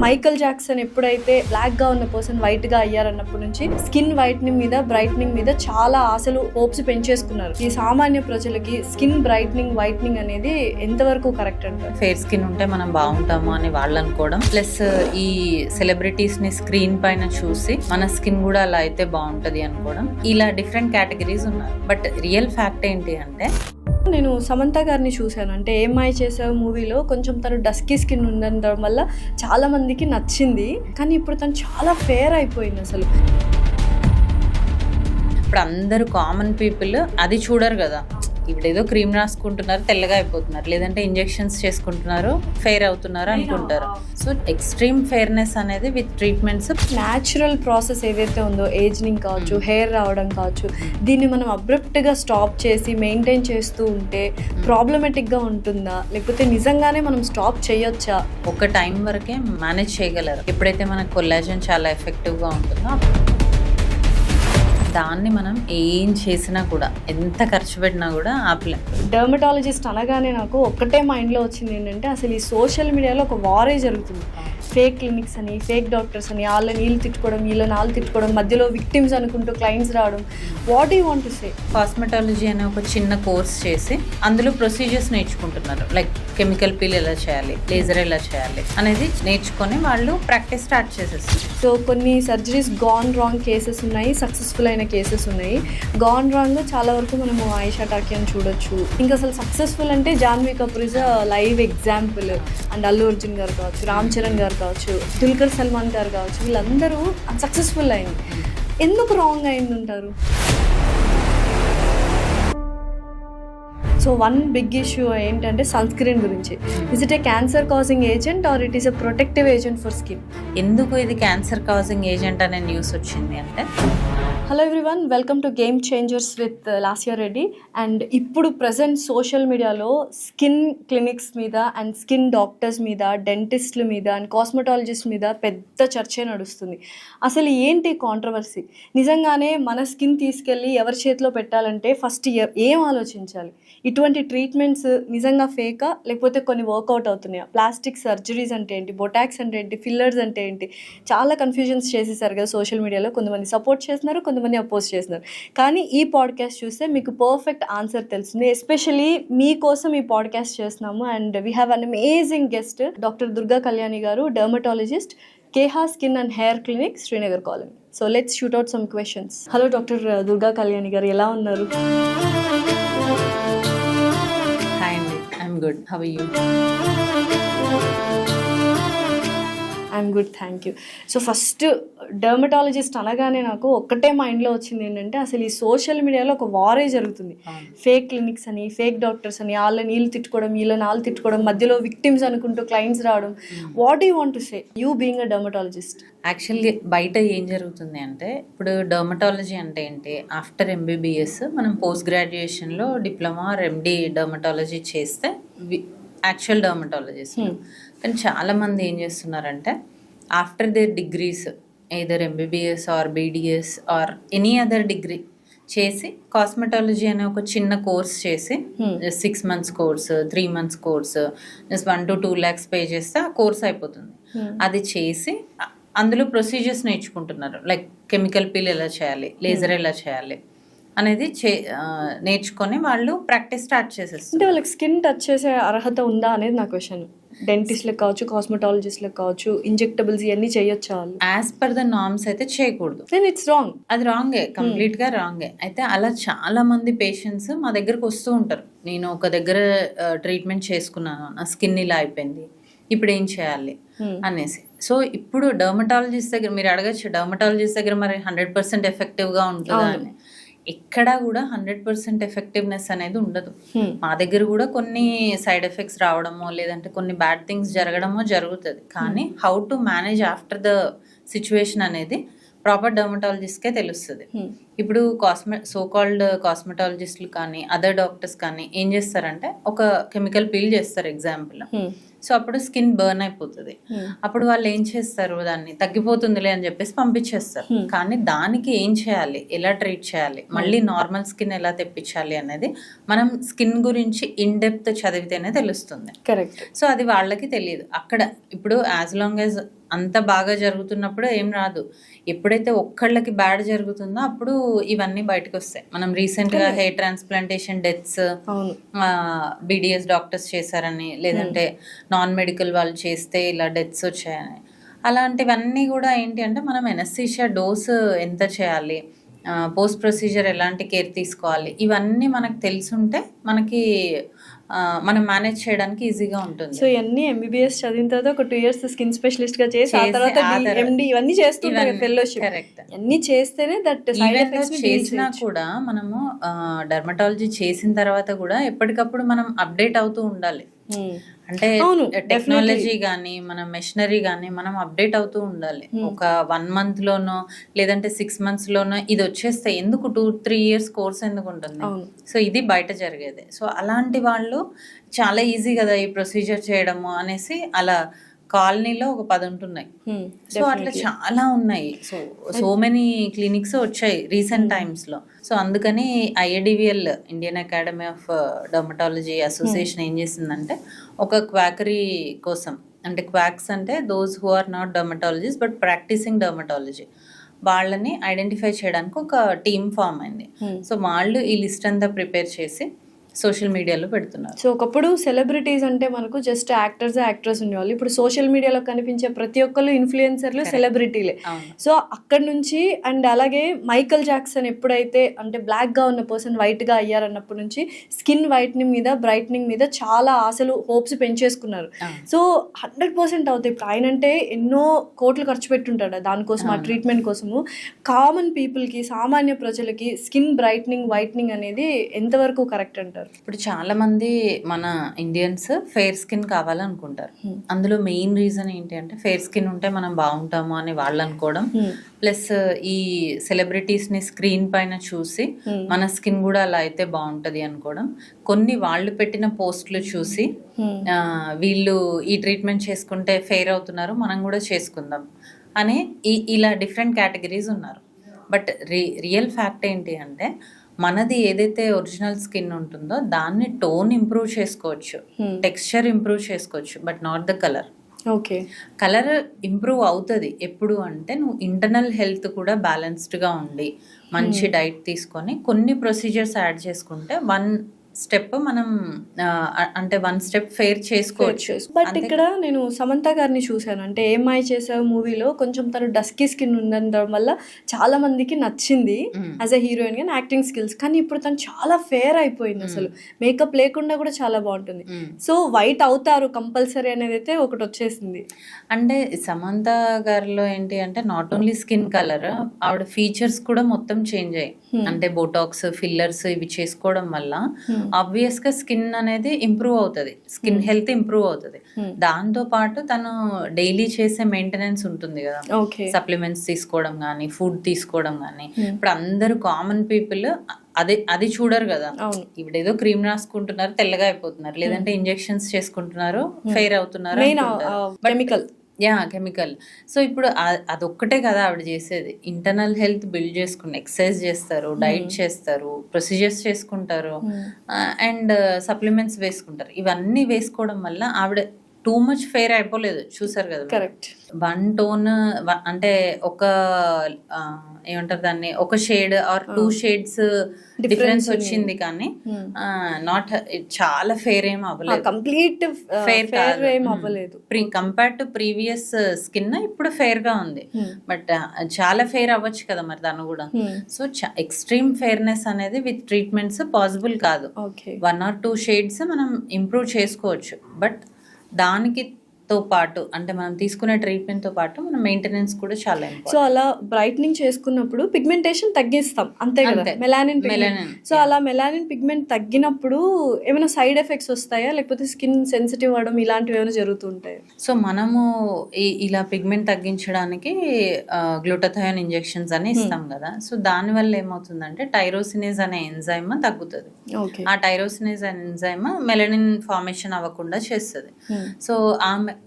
Michael Jackson ఎప్పుడైతే black గా ఉన్న పర్సన్ వైట్ గా అయ్యారన్నప్పటి నుంచి స్కిన్ వైట్నింగ్ మీద బ్రైట్నింగ్ మీద చాలా ఆశలు హోప్స్ పెంచేసుకున్నారు. ఈ సామాన్య ప్రజలకి స్కిన్ బ్రైట్నింగ్ వైట్నింగ్ అనేది ఎంతవరకు కరెక్ట్ అంటారు? ఫేర్ స్కిన్ ఉంటే మనం బాగుంటాము అని వాళ్ళు అనుకోవడం, ప్లస్ ఈ సెలబ్రిటీస్ ని స్క్రీన్ పైన చూసి మన స్కిన్ కూడా అలా అయితే బాగుంటది అనుకోవడం, ఇలా డిఫరెంట్ కేటగిరీస్ ఉన్నారు. బట్ రియల్ ఫ్యాక్ట్ ఏంటి అంటే, నేను సమంత గారిని చూశాను. అంటే ఏమై చేసావు మూవీలో కొంచెం తను డస్కీ స్కిన్ ఉండడం వల్ల చాలా మందికి నచ్చింది. కానీ ఇప్పుడు తను చాలా ఫేర్ అయిపోయింది. అసలు ఇప్పుడు అందరూ కామన్ పీపుల్ అది చూడరు కదా. ఇప్పుడు ఏదో క్రీమ్ రాసుకుంటున్నారు, తెల్లగా అయిపోతున్నారు, లేదంటే ఇంజెక్షన్స్ చేసుకుంటున్నారు, ఫెయిర్ అవుతున్నారు అనుకుంటారు. సో ఎక్స్ట్రీమ్ ఫెయిర్నెస్ అనేది విత్ ట్రీట్మెంట్స్, న్యాచురల్ ప్రాసెస్ ఏదైతే ఉందో, ఏజింగ్ కావచ్చు, హెయిర్ రావడం కావచ్చు, దీన్ని మనం అబ్రప్ట్గా స్టాప్ చేసి మెయింటైన్ చేస్తూ ఉంటే ప్రాబ్లమేటిక్గా ఉంటుందా, లేకపోతే నిజంగానే మనం స్టాప్ చేయొచ్చా? ఒక టైం వరకే మేనేజ్ చేయగలరు. ఎప్పుడైతే మనకు కొల్లాజన్ చాలా ఎఫెక్టివ్గా ఉంటుందో దాన్ని మనం ఏం చేసినా కూడా, ఎంత ఖర్చు పెట్టినా కూడా ఆపలేం. డర్మటాలజిస్ట్ అనగానే నాకు ఒక్కటే మైండ్లో వచ్చింది ఏంటంటే, అసలు ఈ సోషల్ మీడియాలో ఒక వారే జరుగుతుంది. ఫేక్ క్లినిక్స్ అని, ఫేక్ డాక్టర్స్ అని, వాళ్ళని వీళ్ళు తిట్టుకోవడం, వీళ్ళని వాళ్ళు తిట్టుకోవడం, మధ్యలో విక్టిమ్స్ అనుకుంటూ క్లయింట్స్ రావడం. What you want to say? Cosmetology అనే ఒక చిన్న కోర్స్ చేసి అందులో ప్రొసీజర్స్ నేర్చుకుంటున్నారు. లైక్ కెమికల్ పీల్ ఎలా చేయాలి, లేజర్ ఎలా చేయాలి అనేది నేర్చుకొని వాళ్ళు ప్రాక్టీస్ స్టార్ట్ చేసేస్తారు. సో కొన్ని సర్జరీస్ గాన్ రాంగ్ కేసెస్ ఉన్నాయి, సక్సెస్ఫుల్ అయిన కేసెస్ ఉన్నాయి. గాన్ రాంగ్ చాలా వరకు మనము ఆయిషా టాకియాని చూడొచ్చు. ఇంకా అసలు సక్సెస్ఫుల్ అంటే Janhvi Kapoor is a live example. And Allu Arjun గారు కావచ్చు, రామ్ చరణ్ గారు కావచ్చు, దుల్కర్ సల్మాన్ గారు కావచ్చు, వీళ్ళందరూ సక్సెస్ఫుల్ అయింది. ఎందుకు రాంగ్ అయింది అంటారు? సో వన్ బిగ్ ఇష్యూ ఏంటంటే సన్ స్క్రీన్ గురించి. Is it a cancer causing agent or it is a protective agent for skin? ఎందుకు ఇది క్యాన్సర్ కాజింగ్ ఏజెంట్ అనే న్యూస్ వచ్చింది అంటే, hello everyone, welcome to game changers with Lasya Reddy. And ఇప్పుడు present social మీడియాలో skin clinics మీద and skin doctors మీద, డెంటిస్ట్ల మీద అండ్ కాస్మెటాలజిస్ట్ మీద పెద్ద చర్చే నడుస్తుంది. అసలు ఏంటి కాంట్రవర్సీ? నిజంగానే మన స్కిన్ తీసుకెళ్ళి ఎవరి చేతిలో పెట్టాలంటే ఫస్ట్ ఏం ఆలోచించాలి? ఇటువంటి ట్రీట్మెంట్స్ నిజంగా ఫేకా, లేకపోతే కొన్ని వర్కౌట్ అవుతున్నాయా? ప్లాస్టిక్ సర్జరీస్ అంటే ఏంటి, బొటాక్స్ అంటే ఏంటి, ఫిల్లర్స్ అంటే ఏంటి? చాలా కన్ఫ్యూజన్స్ చేసేసారు కదా సోషల్ మీడియాలో. కొంతమంది సపోర్ట్ చేస్తున్నారు, కొంతమంది అపోజ్ చేస్తున్నారు. కానీ ఈ పాడ్కాస్ట్ చూస్తే మీకు పర్ఫెక్ట్ ఆన్సర్ తెలుస్తుంది. ఎస్పెషలీ మీకోసం ఈ పాడ్కాస్ట్ చేస్తున్నాము. And we have an amazing guest, doctor Durga Kalyani గారు, dermatologist, Keha skin and hair clinic, Srinagar colony. So let's shoot out some questions. Hello doctor Durga Kalyani గారు, ఎలా ఉన్నారు? Good. How are you? I'm good, thank you. So first dermatologist అనగానే నాకు ఒక్కటే మైండ్లో వచ్చింది ఏంటంటే, అసలు ఈ సోషల్ మీడియాలో ఒక వారే జరుగుతుంది. ఫేక్ క్లినిక్స్ అని, ఫేక్ డాక్టర్స్ అని, వాళ్ళని వీళ్ళు తిట్టుకోవడం, వీళ్ళని వాళ్ళు తిట్టుకోవడం, మధ్యలో విక్టిమ్స్ అనుకుంటూ క్లయింట్స్ రావడం. What you want to say, you being a dermatologist? Actually బయట ఏం జరుగుతుంది అంటే, ఇప్పుడు డర్మటాలజీ అంటే ఏంటి, ఆఫ్టర్ ఎంబీబీఎస్ మనం పోస్ట్ గ్రాడ్యుయేషన్లో డిప్లొమా ఆర్ ఎండి డర్మటాలజీ చేస్తే యాక్చువల్ డర్మటాలజిస్ట్. కానీ చాలామంది ఏం చేస్తున్నారంటే, after their degrees either MBBS or BDS or any other degree చేసి కాస్మెటాలజీ అనే ఒక చిన్న కోర్స్ చేసి 6 months course, 3 months course, just 1 to 2 lakhs pay చేస్తే ఆ కోర్స్ అయిపోతుంది. అది చేసి అందులో ప్రొసీజర్స్ నేర్చుకుంటున్నారు. లైక్ కెమికల్ పీల్ ఎలా చేయాలి, లేజర్ ఎలా చేయాలి అనేది నేర్చుకొని వాళ్ళు ప్రాక్టీస్ స్టార్ట్ చేసేస్తారు. అంటే వాళ్ళకి స్కిన్ టచ్ చేసే అర్హత ఉందా అనేది నా క్వశ్చన్. డెంటిస్ట్లకు కావచ్చు, కాస్మెటాలజిస్ట్లకు కావచ్చు, ఇంజెక్టబుల్స్ ఇవన్నీ చేయొచ్చా వాళ్ళు? యాజ్ పర్ ద నార్మ్స్ అయితే చేయకూడదు. Then it's wrong. అది రాంగే, కంప్లీట్గా రాంగే. అయితే అలా చాలా మంది పేషెంట్స్ మా దగ్గరకు వస్తూ ఉంటారు. నేను ఒక దగ్గర ట్రీట్మెంట్ చేసుకున్నాను, నా స్కిన్ ఇలా అయిపోయింది, ఇప్పుడు ఏం చేయాలి అనేసి. సో ఇప్పుడు డర్మటాలజిస్ట్ దగ్గర మీరు అడగచ్చు, డర్మటాలజిస్ట్ దగ్గర మరి 100% ఎఫెక్టివ్గా ఉంటుందా అని. ఎక్కడా కూడా 100% ఎఫెక్టివ్నెస్ అనేది ఉండదు. మా దగ్గర కూడా కొన్ని సైడ్ ఎఫెక్ట్స్ రావడమో, లేదంటే కొన్ని బ్యాడ్ థింగ్స్ జరగడమో జరుగుతుంది. కానీ how to manage after the situation అనేది ప్రాపర్ డర్మటాలజిస్ట్కే తెలుస్తుంది. ఇప్పుడు సో కాల్డ్ కాస్మెటాలజిస్టులు కానీ అదర్ డాక్టర్స్ కానీ ఏం చేస్తారంటే, ఒక కెమికల్ పీల్ చేస్తారు ఎగ్జాంపుల్. సో అప్పుడు స్కిన్ బర్న్ అయిపోతుంది. అప్పుడు వాళ్ళు ఏం చేస్తారు, దాన్ని తగ్గిపోతుందిలే అని చెప్పేసి పంపించేస్తారు. కానీ దానికి ఏం చేయాలి, ఎలా ట్రీట్ చేయాలి, మళ్ళీ నార్మల్ స్కిన్ ఎలా తెప్పించాలి అనేది మనం స్కిన్ గురించి ఇన్ డెప్త్ చదివితేనే తెలుస్తుంది. కరెక్ట్. సో అది వాళ్ళకి తెలియదు. అక్కడ ఇప్పుడు యాజ్ లాంగ్ యాజ్ అంత బాగా జరుగుతున్నప్పుడు ఏం రాదు. ఎప్పుడైతే ఒక్కళ్ళకి బ్యాడ్ జరుగుతుందో అప్పుడు ఇవన్నీ బయటకు వస్తాయి. మనం రీసెంట్గా హెయిర్ ట్రాన్స్ప్లాంటేషన్ డెత్స్, అవును. బీడిఎస్ డాక్టర్స్ చేశారని, లేదంటే నాన్ మెడికల్ వాళ్ళు చేస్తే ఇలా డెత్స్ వచ్చాయని, అలాంటివన్నీ కూడా ఏంటి అంటే మనం ఎనస్థీషియా డోస్ ఎంత చేయాలి, పోస్ట్ ప్రొసీజర్ ఎలాంటి కేర్ తీసుకోవాలి, ఇవన్నీ మనకు తెలుసుంటే మనకి మనం మేనేజ్ చేయడానికి ఈజీగా ఉంటుంది. సో ఇవన్నీ ఎంబీబీఎస్ చదివిన తర్వాత ఒక 2 years స్కిన్ స్పెషలిస్ట్ గా చేసి ఆ తర్వాత ఎండి ఇవన్నీ చేస్తుంటారు ఫెలోషిప్. కరెక్ట్. అన్నీ చేస్తేనే దట్ సైడ్ ఎఫెక్ట్స్ చేసినా కూడా మనము డర్మటాలజీ చేసిన తర్వాత కూడా ఎప్పటికప్పుడు మనం అప్డేట్ అవుతూ ఉండాలి. అంటే టెక్నాలజీ కానీ మన మెషినరీ కానీ మనం అప్డేట్ అవుతూ ఉండాలి. ఒక 1 month లోనో లేదంటే 6 months లోనో ఇది వచ్చేస్తే ఎందుకు 2-3 years కోర్స్ ఎందుకు ఉంటుంది? సో ఇది బయట జరిగేది. సో అలాంటి వాళ్ళు చాలా ఈజీ కదా ఈ ప్రొసీజర్ చేయడము అనేసి అలా కాలనీలో ఒక 10 ఉంటున్నాయి. సో అట్లా చాలా ఉన్నాయి. సో మెనీ క్లినిక్స్ వచ్చాయి రీసెంట్ టైమ్స్ లో. సో అందుకని IADVL, Indian academy of dermatology association ఏం చేసిందంటే ఒక క్వాకరీ కోసం, అంటే క్వాక్స్ అంటే those who are not dermatologist but practising dermatology, వాళ్ళని ఐడెంటిఫై చేయడానికి ఒక టీమ్ ఫామ్ అయింది. సో వాళ్ళు ఈ లిస్ట్ అంతా ప్రిపేర్ చేసి సోషల్ మీడియాలో పెడుతున్నారు. సో ఒకప్పుడు సెలబ్రిటీస్ అంటే మనకు జస్ట్ యాక్టర్స్ ఉండేవాళ్ళు. ఇప్పుడు సోషల్ మీడియాలో కనిపించే ప్రతి ఒక్కరు ఇన్ఫ్లుయెన్సర్లు సెలబ్రిటీలే. సో అక్కడ నుంచి అండ్ అలాగే మైకల్ జాక్సన్ ఎప్పుడైతే అంటే బ్లాక్ గా ఉన్న పర్సన్ వైట్ గా అయ్యారన్నప్పటి నుంచి స్కిన్ వైట్నింగ్ మీద బ్రైట్నింగ్ మీద చాలా ఆశలు హోప్స్ పెంచేసుకున్నారు. సో 100% అవుతాయి. ఇప్పుడు ఆయన అంటే ఎన్నో కోట్లు ఖర్చు పెట్టుంటాడు దానికోసం, ఆ ట్రీట్మెంట్ కోసము. కామన్ పీపుల్ కి, సామాన్య ప్రజలకి స్కిన్ బ్రైట్నింగ్ వైట్నింగ్ అనేది ఎంతవరకు కరెక్ట్ అంటారు? ఇప్పుడు చాలా మంది మన ఇండియన్స్ ఫెయిర్ స్కిన్ కావాలనుకుంటారు. అందులో మెయిన్ రీజన్ ఏంటి అంటే ఫెయిర్ స్కిన్ ఉంటే మనం బాగుంటాము అని వాళ్ళు అనుకోవడం, ప్లస్ ఈ సెలబ్రిటీస్ ని స్క్రీన్ పైన చూసి మన స్కిన్ కూడా అలా అయితే బాగుంటది అనుకోవడం, కొన్ని వాళ్ళు పెట్టిన పోస్టులు చూసి వీళ్ళు ఈ ట్రీట్మెంట్ చేసుకుంటే ఫెయిర్ అవుతున్నారు మనం కూడా చేసుకుందాం అని ఇలా డిఫరెంట్ కేటగిరీస్ ఉన్నారు. బట్ రియల్ ఫ్యాక్ట్ ఏంటి అంటే మనది ఏదైతే ఒరిజినల్ స్కిన్ ఉంటుందో దాన్ని టోన్ ఇంప్రూవ్ చేసుకోవచ్చు, టెక్స్చర్ ఇంప్రూవ్ చేసుకోవచ్చు, but not the colour. Okay, colour improve అవుతుంది ఎప్పుడు అంటే నువ్వు ఇంటర్నల్ హెల్త్ కూడా బ్యాలెన్స్డ్గా ఉండి మంచి డైట్ తీసుకొని కొన్ని ప్రొసీజర్స్ యాడ్ చేసుకుంటే 1 step మనం అంటే 1 step ఫెయిర్ చేసుకోవచ్చు. బట్ ఇక్కడ నేను సమంత గారిని చూశాను, అంటే ఏమై చేసావు మూవీలో కొంచెం తను డస్కీ స్కిన్ ఉండడం వల్ల చాలా మందికి నచ్చింది యాజ్ ఎ హీరోయిన్ గా యాక్టింగ్ స్కిల్స్. కానీ ఇప్పుడు తను చాలా ఫేర్ అయిపోయింది, అసలు మేకప్ లేకుండా కూడా చాలా బాగుంటుంది. సో వైట్ అవుతారు కంపల్సరీ అనేది అయితే ఒకటి వచ్చేసింది. అంటే సమంత గారిలో ఏంటి అంటే నాట్ ఓన్లీ స్కిన్ కలర్, ఆవిడ ఫీచర్స్ కూడా మొత్తం చేంజ్ అయ్యాయి. అంటే బోటాక్స్, ఫిల్లర్స్ ఇవి చేసుకోవడం వల్ల ఆబ్వియస్ గా స్కిన్ అనేది ఇంప్రూవ్ అవుతుంది, స్కిన్ హెల్త్ ఇంప్రూవ్ అవుతుంది. దాంతో పాటు తను డైలీ చేసే మెయింటెనెన్స్ ఉంటుంది కదా, సప్లిమెంట్స్ తీసుకోవడం కానీ ఫుడ్ తీసుకోవడం కానీ. ఇప్పుడు అందరూ కామన్ పీపుల్ అది చూడరు కదా, ఇప్పుడు ఏదో క్రీమ్ రాసుకుంటున్నారు తెల్లగా అయిపోతున్నారు, లేదంటే ఇంజెక్షన్స్ చేసుకుంటున్నారు ఫెయిర్ అవుతున్నారు, కెమికల్. సో ఇప్పుడు అదొక్కటే కదా ఆవిడ చేసేది. ఇంటర్నల్ హెల్త్ బిల్డ్ చేసుకుని ఎక్సర్సైజ్ చేస్తారు, డైట్ చేస్తారు, ప్రొసీజర్స్ చేసుకుంటారు, అండ్ సప్లిమెంట్స్ వేసుకుంటారు. ఇవన్నీ వేసుకోవడం వల్ల ఆవిడ టూ మచ్ ఫెయిర్ అయిపోలేదు, చూసారు కదా. కరెక్ట్. 1 tone అంటే ఒక ఏమంటారు దాన్ని, ఒక షేడ్ ఆర్ 2 shades డిఫరెన్స్ వచ్చింది, కానీ నాట్ చాలా ఫెయిర్ ఏం అవ్వలేదు, కంప్లీట్ ఫెయిర్ ఏం అవ్వలేదు. కంపేర్ టు ప్రీవియస్ స్కిన్ ఇప్పుడు ఫెయిర్ గా ఉంది, బట్ చాలా ఫెయిర్ అవ్వచ్చు కదా మరి తను కూడా. సో ఎక్స్ట్రీమ్ ఫెయిర్నెస్ అనేది విత్ ట్రీట్మెంట్స్ పాసిబుల్ కాదు. 1 or 2 shades మనం ఇంప్రూవ్ చేసుకోవచ్చు, బట్ దానికి తో పాటు అంటే మనం తీసుకునే ట్రీట్మెంట్ తో పాటు మన మెయింటెనెన్స్ కూడా చాలా ఇంపార్టెంట్. సో అలా బ్రైట్నింగ్ చేసుకున్నప్పుడు పిగ్మెంటేషన్ తగ్గిస్తాం అంతే కదా, మెలానిన్. సో అలా మెలానిన్ పిగ్మెంట్ తగ్గినప్పుడు ఏమైనా సైడ్ ఎఫెక్ట్స్ వస్తాయా, లేకపోతే స్కిన్ సెన్సిటివ్ అవడం ఇలాంటివి ఏమైనా జరుగుతుంటాయా? సో మనము ఇలా పిగ్మెంట్ తగ్గించడానికి గ్లూటాథయోన్ ఇంజెక్షన్స్ అని ఇస్తాం కదా. సో దాని వల్ల ఏమవుతుందంటే టైరోసినేజ్ అనే ఎంజైమ్ తగ్గుతుంది. ఆ టైరోసినేజ్ అనే ఎంజైమ్ మెలనిన్ ఫార్మేషన్ అవ్వకుండా చేస్తుంది. సో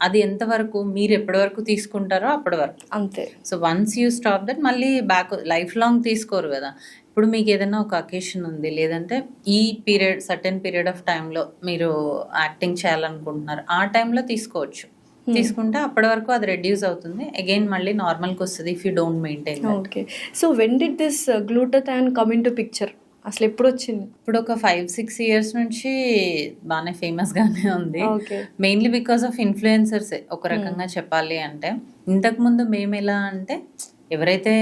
అది ఎంతవరకు మీరు ఎప్పటి వరకు తీసుకుంటారో అప్పటి వరకు అంతే. So once you stop that మళ్ళీ బ్యాక్ లైఫ్ లాంగ్ తీసుకోరు కదా. ఇప్పుడు మీకు ఏదైనా ఒక అకేషన్ ఉంది, లేదంటే ఈ పీరియడ్ సర్టెన్ పీరియడ్ ఆఫ్ టైంలో మీరు యాక్టింగ్ చేయాలనుకుంటున్నారు, ఆ టైంలో తీసుకోవచ్చు. తీసుకుంటే అప్పటి వరకు అది రెడ్యూస్ అవుతుంది, అగైన్ మళ్ళీ నార్మల్కి వస్తుంది if you don't maintain. Okay. So when did this glutathione come in to picture? అసలు ఎప్పుడు వచ్చింది? ఇప్పుడు ఒక 5-6 years నుంచి బాగానే ఫేమస్గానే ఉంది. ఓకే. మెయిన్లీ బికాస్ ఆఫ్ ఇన్ఫ్లుయెన్సర్సే ఒక రకంగా చెప్పాలి అంటే. ఇంతకుముందు మేము ఎలా అంటే ఎవరైతే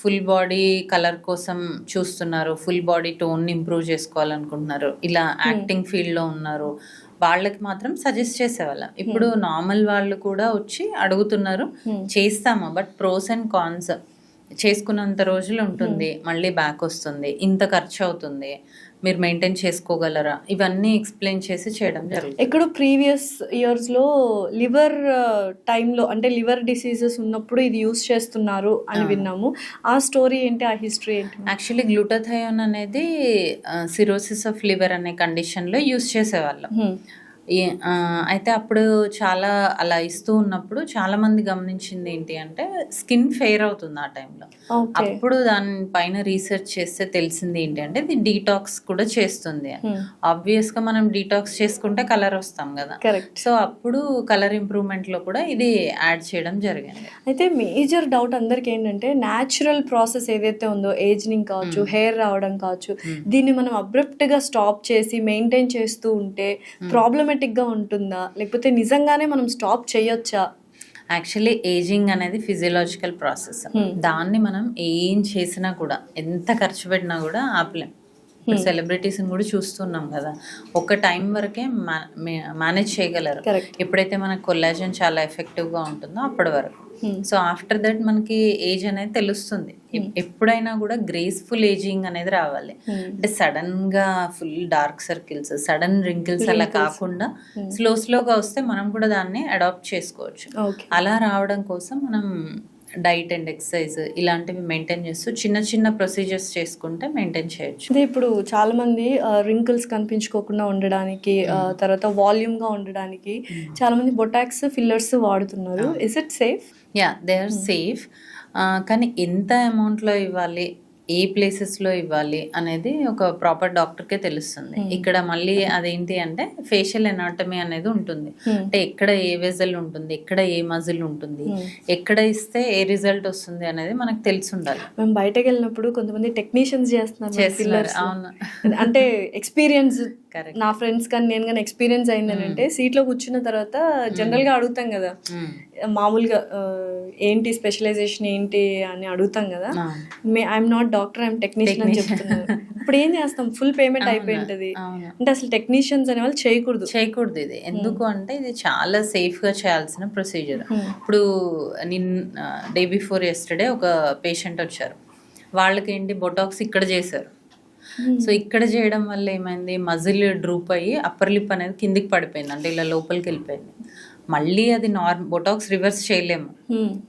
ఫుల్ బాడీ కలర్ కోసం చూస్తున్నారు, ఫుల్ బాడీ టోన్ ఇంప్రూవ్ చేసుకోవాలనుకుంటున్నారు, ఇలా యాక్టింగ్ ఫీల్డ్లో ఉన్నారు, వాళ్ళకి మాత్రం సజెస్ట్ చేసేవాళ్ళం. ఇప్పుడు నార్మల్ వాళ్ళు కూడా వచ్చి అడుగుతున్నారు, చేస్తాము, బట్ ప్రోస్ అండ్ కాన్స్, చేసుకున్నంత రోజులు ఉంటుంది, మళ్ళీ బ్యాక్ వస్తుంది, ఇంత ఖర్చు అవుతుంది, మీరు మెయింటైన్ చేసుకోగలరా, ఇవన్నీ ఎక్స్ప్లెయిన్ చేసి చేయడం జరుగుతుంది. ఎక్కడో ప్రీవియస్ ఇయర్స్లో లివర్ టైంలో అంటే లివర్ డిసీజెస్ ఉన్నప్పుడు ఇది యూస్ చేస్తున్నారు అని విన్నాము. ఆ స్టోరీ ఏంటి, ఆ హిస్టరీ ఏంటి? యాక్చువల్లీ గ్లూటాథయోన్ అనేది సిరోసిస్ ఆఫ్ లివర్ అనే కండిషన్లో యూస్ చేసేవాళ్ళం. అయితే అప్పుడు చాలా అలా ఇస్తూ ఉన్నప్పుడు చాలా మంది గమనించింది ఏంటి అంటే స్కిన్ ఫెయిర్ అవుతుంది ఆ టైంలో. అప్పుడు దాని పైన రీసెర్చ్ చేస్తే తెలిసింది ఏంటి అంటే ఇది డీటాక్స్ కూడా చేస్తుంది. ఆబ్వియస్ గా మనం డీటాక్స్ చేసుకుంటే కలర్ వస్తాం కదా, సో అప్పుడు కలర్ ఇంప్రూవ్మెంట్ లో కూడా ఇది యాడ్ చేయడం జరిగింది. అయితే మేజర్ డౌట్ అందరికి ఏంటంటే న్యాచురల్ ప్రాసెస్ ఏదైతే ఉందో, ఏజింగ్ కావచ్చు, హెయిర్ రావడం కావచ్చు, దీన్ని మనం అబ్రప్ట్ గా స్టాప్ చేసి మెయింటైన్ చేస్తూ ఉంటే ప్రాబ్లమేటిక్ గా ఉంటుందా, లేకపోతే నిజంగానే మనం స్టాప్ చేయొచ్చా? యాక్చువల్లీ ఏజింగ్ అనేది ఫిజియలాజికల్ ప్రాసెస్. దాన్ని మనం ఏం చేసినా కూడా, ఎంత ఖర్చు పెట్టినా కూడా ఆపలేం. ఇప్పుడు సెలబ్రిటీస్ని కూడా చూస్తున్నాం కదా, ఒక టైం వరకే మేనేజ్ చేయగలరు. ఎప్పుడైతే మనకు కొల్లాజన్ చాలా ఎఫెక్టివ్గా ఉంటుందో అప్పటి వరకు. సో ఆఫ్టర్ దట్ మనకి ఏజ్ అనేది తెలుస్తుంది. ఎప్పుడైనా కూడా గ్రేస్ఫుల్ ఏజింగ్ అనేది రావాలి. అంటే సడన్ గా full dark circles, sudden wrinkles అలా కాకుండా స్లోగా వస్తే మనం కూడా దాన్ని అడాప్ట్ చేసుకోవచ్చు. అలా రావడం కోసం మనం డైట్ అండ్ ఎక్సర్సైజ్ ఇలాంటివి మెయింటైన్ చేస్తూ చిన్న చిన్న ప్రొసీజర్స్ చేసుకుంటే మెయింటైన్ చేయొచ్చు. అదే ఇప్పుడు చాలా మంది రింకిల్స్ కనిపించుకోకుండా ఉండడానికి, తర్వాత వాల్యూమ్ గా ఉండడానికి చాలా మంది బొటాక్స్, ఫిల్లర్స్ వాడుతున్నారు. Is it safe? Yeah, they are safe. కానీ ఎంత అమౌంట్లో ఇవ్వాలి, ఏ ప్లేసెస్లో ఇవ్వాలి అనేది ఒక ప్రాపర్ డాక్టర్కే తెలుస్తుంది. ఇక్కడ మళ్ళీ అదేంటి అంటే ఫేషియల్ ఎనాటమీ అనేది ఉంటుంది. అంటే ఎక్కడ ఏ వెజల్ ఉంటుంది, ఎక్కడ ఏ మజిల్ ఉంటుంది, ఎక్కడ ఇస్తే ఏ రిజల్ట్ వస్తుంది అనేది మనకు తెలిసి ఉండాలి. మేము బయటకు వెళ్ళినప్పుడు కొంతమంది టెక్నీషియన్స్ చేస్తున్నారు. అవును, అంటే ఎక్స్పీరియన్స్, నా ఫ్రెండ్స్ కానీ నేను కానీ ఎక్స్పీరియన్స్ అయిందని అంటే సీట్లో కూర్చున్న తర్వాత జనరల్ గా అడుగుతాం కదా, మామూలుగా ఏంటి స్పెషలైజేషన్ ఏంటి అని అడుగుతాం కదా. I'm not doctor, I'm technician అని చెప్తున్నారు. ఇప్పుడు ఏం చేస్తాం, ఫుల్ పేమెంట్ అయిపోయి ఉంటది. అంటే అసలు టెక్నీషియన్స్ అనే వాళ్ళు చేయకూడదు ఇది. ఎందుకు అంటే ఇది చాలా సేఫ్ గా చేయాల్సిన ప్రొసీజర్. ఇప్పుడు డే బిఫోర్ యెస్టర్డే ఒక పేషెంట్ వచ్చారు, వాళ్ళకి ఏంటి బొటాక్స్ ఇక్కడ చేశారు. సో ఇక్కడ చేయడం వల్ల ఏమైంది, మజిల్ డ్రూప్ అయ్యి అప్పర్ లిప్ అనేది కిందికి పడిపోయింది, అంటే ఇలా లోపలికి వెళ్ళిపోయింది. మళ్ళీ అది బొటాక్స్ రివర్స్ చేయలేము.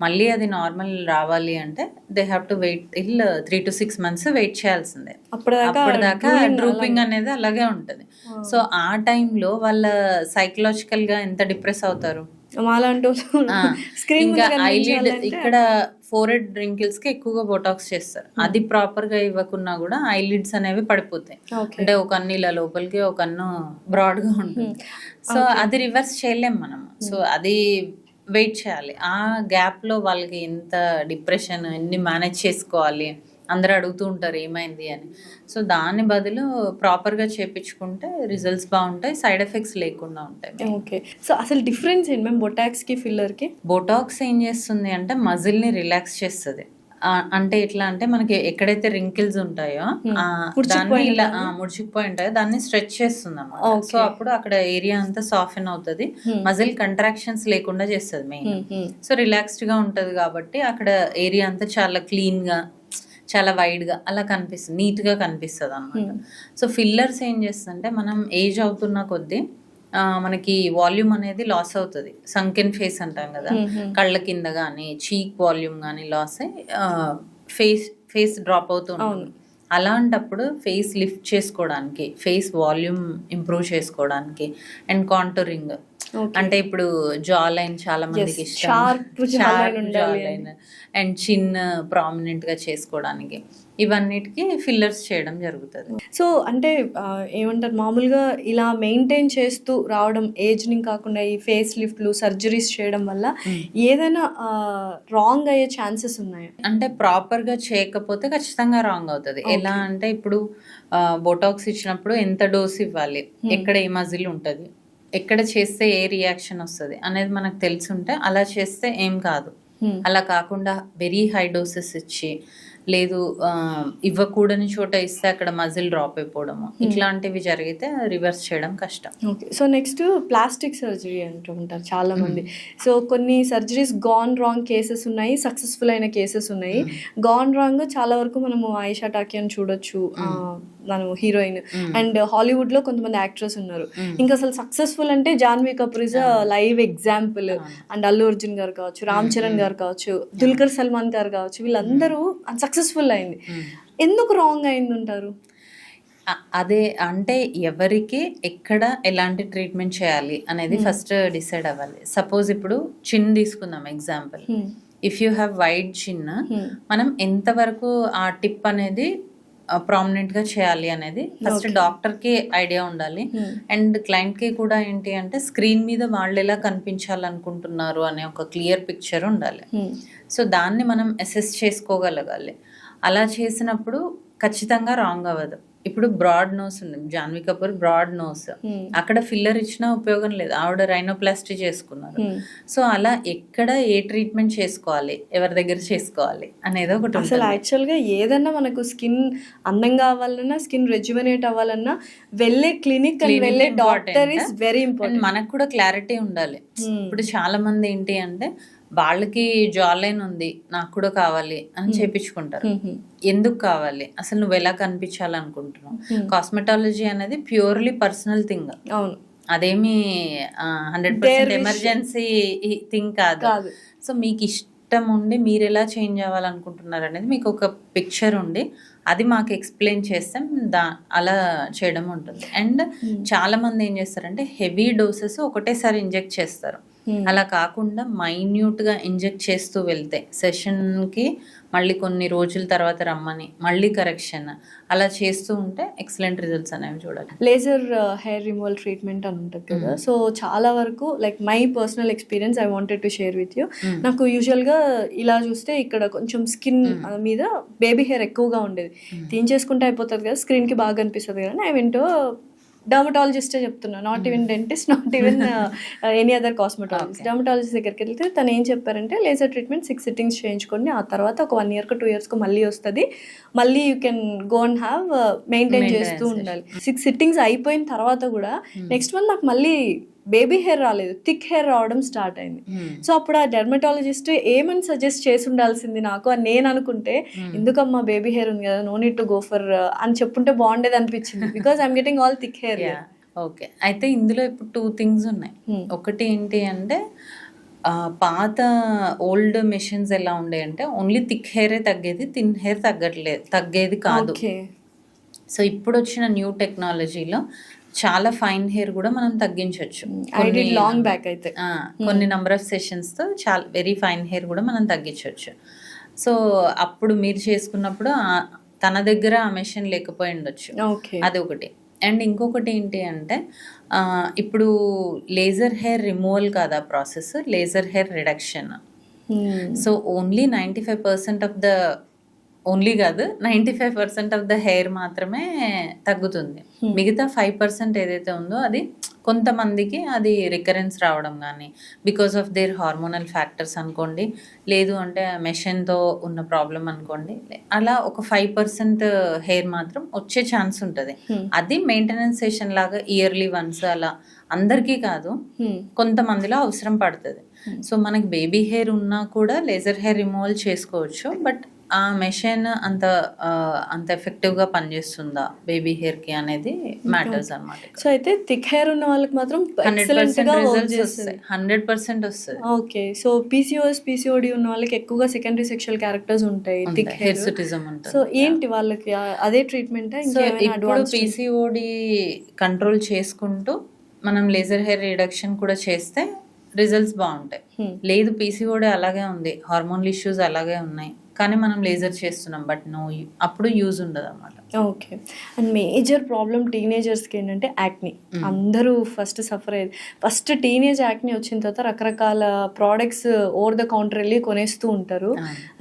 మళ్ళీ అది నార్మల్ రావాలి అంటే they have to wait 3 to 6 months wait చేయాల్సిందే. అప్పటిదాకా డ్రూపింగ్ అనేది అలాగే ఉంటుంది. సో ఆ టైంలో వాళ్ళ సైకలాజికల్ గా ఎంత డిప్రెస్ అవుతారు. ఇంకా ఐలిడ్, ఇక్కడ ఫోరెడ్ రింకిల్స్ కి ఎక్కువగా బొటాక్స్ చేస్తారు. అది ప్రాపర్ గా ఇవ్వకున్నా కూడా ఐలిడ్స్ అనేవి పడిపోతాయి. అంటే ఒక కన్ను ఇలా లోపలికి, ఒక కన్ను బ్రాడ్ గా ఉంటుంది. సో అది రివర్స్ చేయలేం మనం. సో అది వెయిట్ చేయాలి. ఆ గ్యాప్ లో వాళ్ళకి ఎంత డిప్రెషన్, ఎన్ని మేనేజ్ చేసుకోవాలి, అందరూ అడుగుతూ ఉంటారు ఏమైంది అని. సో దాని బదులు ప్రాపర్గా చేయించుకుంటే రిజల్ట్స్ బాగుంటాయి, సైడ్ ఎఫెక్ట్స్ లేకుండా ఉంటాయి. ఓకే. సో అసలు డిఫరెన్స్ ఏంటి మ్యామ్ బొటాక్స్కి, ఫిల్లర్కి? బొటాక్స్ ఏం చేస్తుంది అంటే మజిల్ని రిలాక్స్ చేస్తుంది. అంటే ఎట్లా అంటే మనకి ఎక్కడైతే రింకిల్స్ ఉంటాయో దాన్ని ఇలా ముడిచిపోయి ఉంటాయో దాన్ని స్ట్రెచ్ చేస్తుంది అన్నమాట. సో అప్పుడు అక్కడ ఏరియా అంతా సాఫెన్ అవుతుంది, మజిల్ కంట్రాక్షన్స్ లేకుండా చేస్తుంది మెయిన్. సో రిలాక్స్డ్ గా ఉంటది కాబట్టి అక్కడ ఏరియా అంతా చాలా క్లీన్ గా, చాలా వైడ్గా అలా కనిపిస్తుంది, నీట్గా కనిపిస్తుంది అనమాట. సో ఫిల్లర్స్ ఏం చేస్తుందంటే మనం ఏజ్ అవుతున్న కొద్దీ మనకి వాల్యూమ్ అనేది లాస్ అవుతుంది. సంకెన్ ఫేస్ అంటాం కదా, కళ్ళ కింద కానీ చీక్ వాల్యూమ్ కానీ లాస్ అయ్యి ఫేస్ డ్రాప్ అవుతూ ఉంటుంది. అలాంటప్పుడు ఫేస్ లిఫ్ట్ చేసుకోవడానికి, ఫేస్ వాల్యూమ్ ఇంప్రూవ్ చేసుకోవడానికి అండ్ కాంటూరింగ్ అంటే ఇప్పుడు జా లైన్ చాలా మందికి ఇష్టం, sharp jawline ఉండాలి జా లైన్ అండ్ చిన్ ప్రామినెంట్ గా చేసుకోవడానికి ఇవన్నిటికి ఫిల్లర్స్ చేయడం జరుగుతుంది. సో అంటే ఏమంటారు మామూలుగా ఇలా మెయింటైన్ చేస్తూ రావడం ఏజ్ని కాకుండా ఈ ఫేస్ లిఫ్ట్లు సర్జరీస్ చేయడం వల్ల ఏదైనా రాంగ్ అయ్యే ఛాన్సెస్ ఉన్నాయా? అంటే ప్రాపర్ గా చేయకపోతే ఖచ్చితంగా రాంగ్ అవుతుంది. ఎలా అంటే ఇప్పుడు బోటాక్స్ ఇచ్చినప్పుడు ఎంత డోస్ ఇవ్వాలి, ఎక్కడ ఏ మజిల్ ఉంటుంది, ఎక్కడ చేస్తే ఏ రియాక్షన్ వస్తుంది అనేది మనకు తెలుసుంటే అలా చేస్తే ఏం కాదు. అలా కాకుండా వెరీ హై డోసెస్ ఇచ్చి లేదు ఇవ్వకూడని చోట ఇస్తే అక్కడ మజిల్ డ్రాప్ అయిపోవడము ఇట్లాంటివి జరిగితే రివర్స్ చేయడం కష్టం. Okay, so next plastic surgery అంటూ ఉంటారు చాలా మంది. సో కొన్ని సర్జరీస్ గాన్ రాంగ్ కేసెస్ ఉన్నాయి, సక్సెస్ఫుల్ అయిన కేసెస్ ఉన్నాయి. గాన్ రాంగ్ చాలా వరకు మనము ఆయిషా టాకియాని చూడొచ్చు, మనం హీరోయిన్, అండ్ హాలీవుడ్ లో కొంతమంది యాక్టర్స్ ఉన్నారు. ఇంకా అసలు సక్సెస్ఫుల్ అంటే Janhvi Kapoor is live example, and Allu Arjun గారు కావచ్చు, రామ్ చరణ్ గారు కావచ్చు, దుల్కర్ సల్మాన్ గారు కావచ్చు, వీళ్ళందరూ సక్సెస్ఫుల్ అయింది. ఎందుకు రాంగ్ అయింది అంటారు? అదే అంటే ఎవరికి ఎక్కడ ఎలాంటి ట్రీట్మెంట్ చేయాలి అనేది ఫస్ట్ డిసైడ్ అవ్వాలి. సపోజ్ ఇప్పుడు చిన్ తీసుకుందాం example. If you have wide చిన్, మనం ఎంతవరకు ఆ టిప్ అనేది ప్రామినెంట్ గా చేయాలి అనేది ఫస్ట్ డాక్టర్ కి ఐడియా ఉండాలి. అండ్ క్లయింట్ కి కూడా ఏంటి అంటే స్క్రీన్ మీద వాళ్ళు ఎలా కనిపించాలనుకుంటున్నారు అనే ఒక క్లియర్ పిక్చర్ ఉండాలి. సో దాన్ని మనం అసెస్ చేసుకోగలగాలి. అలా చేసినప్పుడు ఖచ్చితంగా రాంగ్ అవ్వదు. ఇప్పుడు బ్రాడ్ నోస్ ఉంది, జాన్వీ కపూర్ బ్రాడ్ నోస్, అక్కడ ఫిల్లర్ ఇచ్చినా ఉపయోగం లేదు, ఆవిడ రైనోప్లాస్టీ చేసుకున్నారు. సో అలా ఎక్కడ ఏ ట్రీట్మెంట్ చేసుకోవాలి, ఎవరి దగ్గర చేసుకోవాలి అనేది ఒకటి. అసలు యాక్చువల్గా ఏదన్నా మనకు స్కిన్ అందంగా అవ్వాలన్నా, స్కిన్ రెజ్యువనేట్ అవ్వాలన్నా వెళ్ళే క్లినిక్ అండ్ వెళ్ళే డాక్టర్ ఇస్ వెరీ ఇంపార్టెంట్. మనకు కూడా క్లారిటీ ఉండాలి. ఇప్పుడు చాలా మంది ఏంటి అంటే వాళ్ళకి జా లైన్ ఉంది, నాకు కూడా కావాలి అని చేపించుకుంటారు. ఎందుకు కావాలి, అసలు నువ్వు ఎలా కనిపించాలనుకుంటున్నావు? కాస్మెటాలజీ అనేది ప్యూర్లీ పర్సనల్ థింగ్. అవును, అదేమి 100% ఎమర్జెన్సీ థింగ్ కాదు. సో మీకు ఇష్టం ఉండి మీరు ఎలా చేంజ్ అవ్వాలనుకుంటున్నారు అనేది మీకు ఒక పిక్చర్ ఉండి అది మాకు ఎక్స్ప్లెయిన్ చేస్తే అలా చేయడం ఉంటుంది. అండ్ చాలా మంది ఏం చేస్తారంటే హెవీ డోసెస్ ఒకటేసారి ఇంజెక్ట్ చేస్తారు. అలా కాకుండా మైన్యూట్ గా ఇంజెక్ట్ చేస్తూ వెళ్తే సెషన్ కి మళ్ళీ కొన్ని రోజుల తర్వాత రమ్మని మళ్ళీ కరెక్షన్ అలా చేస్తూ ఉంటే ఎక్సలెంట్ రిజల్ట్స్ అనేవి చూడాలి. లేజర్ హెయిర్ రిమూవల్ ట్రీట్మెంట్ అని ఉంటుంది కదా. సో చాలా వరకు like my personal experience I wanted to share with you. నాకు యూజువల్గా ఇలా చూస్తే ఇక్కడ కొంచెం స్కిన్ మీద బేబీ హెయిర్ ఎక్కువగా ఉండేది. తీయించేసుకుంటే అయిపోతుంది కదా, స్క్రీన్కి బాగా అనిపిస్తుంది కదా. ఐ వెంట్ డర్మటాలజిస్టే చెప్తున్నా, not even dentist, not even any other cosmetologist. Dermatologist దగ్గరికి వెళ్తే తను ఏం చెప్పారంటే లేజర్ ట్రీట్మెంట్ 6 సిట్టింగ్స్ చేయించుకోండి, ఆ తర్వాత ఒక 1 year 2 years మళ్ళీ వస్తుంది, మళ్ళీ you can go and have maintain చేస్తూ ఉండాలి. 6 సిట్టింగ్స్ అయిపోయిన తర్వాత కూడా నెక్స్ట్ మంత్ నాకు మళ్ళీ బేబీ హెయిర్ రాలేదు, థిక్ హెయిర్ రావడం స్టార్ట్ అయింది. సో అప్పుడు ఆ డెర్మటాలజిస్ట్ ఏమని సజెస్ట్ చేసి ఉండాల్సింది నాకు అని నేను అనుకుంటే, ఎందుకమ్మా బేబీ హెయిర్ ఉంది కదా, no need to go for అని చెప్పుంటే బాగుండేది అనిపించింది, because I'm getting all thick hair. Okay, అయితే ఇందులో ఇప్పుడు 2 things ఉన్నాయి. ఒకటి ఏంటి అంటే పాత ఓల్డ్ మెషిన్స్ ఎలా ఉండే అంటే ఓన్లీ థిక్ హెయిరే తగ్గేది, థిన్ హెయిర్ తగ్గేది కాదు. సో ఇప్పుడు వచ్చిన న్యూ టెక్నాలజీలో చాలా ఫైన్ హెయిర్ కూడా మనం తగ్గించవచ్చు. లాంగ్ బ్యాక్ అయితే కొన్ని నెంబర్ ఆఫ్ సెషన్స్ తో చాలా వెరీ ఫైన్ హెయిర్ కూడా మనం తగ్గించవచ్చు. సో అప్పుడు మీరు చేసుకున్నప్పుడు తన దగ్గర ఆ మెషిన్ లేకపోయి ఉండొచ్చు, అది ఒకటి. అండ్ ఇంకొకటి ఏంటి అంటే ఇప్పుడు లేజర్ హెయిర్ రిమూవల్ కాదా process, laser hair reduction. So only 95% of the only కాదు 95% ఆఫ్ ద హెయిర్ మాత్రమే తగ్గుతుంది. మిగతా 5% ఏదైతే ఉందో అది కొంతమందికి అది రికరెన్స్ రావడం కానీ because of their hormonal factors అనుకోండి, లేదు అంటే మెషిన్తో ఉన్న ప్రాబ్లం అనుకోండి, అలా ఒక 5% హెయిర్ మాత్రం వచ్చే ఛాన్స్ ఉంటుంది. అది మెయింటెనెన్స్ సెషన్ లాగా ఇయర్లీ వన్స్, అలా అందరికీ కాదు, కొంతమందిలో అవసరం పడుతుంది. సో మనకి బేబీ హెయిర్ ఉన్నా కూడా లేజర్ హెయిర్ రిమూవల్ చేసుకోవచ్చు, బట్ ఆ మెషిన్ అంత ఎఫెక్టివ్ గా పనిచేస్తుందా బేబీ హెయిర్ కి అనేది మ్యాటర్స్ అన్నమాట. సో అయితే థిక్ హెయిర్ ఉన్న వాళ్ళకి మాత్రం 100% వస్తుంది. ఓకే, సో PCOD ఉన్న వాళ్ళకి ఎక్కువగా సెకండరీ సెక్షువల్ క్యారెక్టర్స్ ఉంటాయి, థిక్ హిర్సుటిజం ఉంటుంది. సో ఏంటి వాళ్ళకి అదే ట్రీట్మెంట్? ఇప్పుడు PCOD కంట్రోల్ చేసుకుంటూ మనం లేజర్ హెయిర్ రిడక్షన్ కూడా చేస్తే రిజల్ట్స్ బాగుంటాయి. లేదు పీసీఓడి అలాగే ఉంది, హార్మోనల్ ఇష్యూస్ అలాగే ఉన్నాయి, కానీ మనం లేజర్ చేస్తున్నాం బట్ అప్పుడు యూజ్ ఉండదు అన్నమాట. ఓకే. అండ్ మేజర్ ప్రాబ్లం టీనేజర్స్కి ఏంటంటే యాక్ని. అందరూ ఫస్ట్ సఫర్ అయ్యేది. ఫస్ట్ టీనేజ్ యాక్ని వచ్చిన తర్వాత రకరకాల ప్రోడక్ట్స్ ఓవర్ ద కౌంటర్ వెళ్ళి కొనేస్తూ ఉంటారు.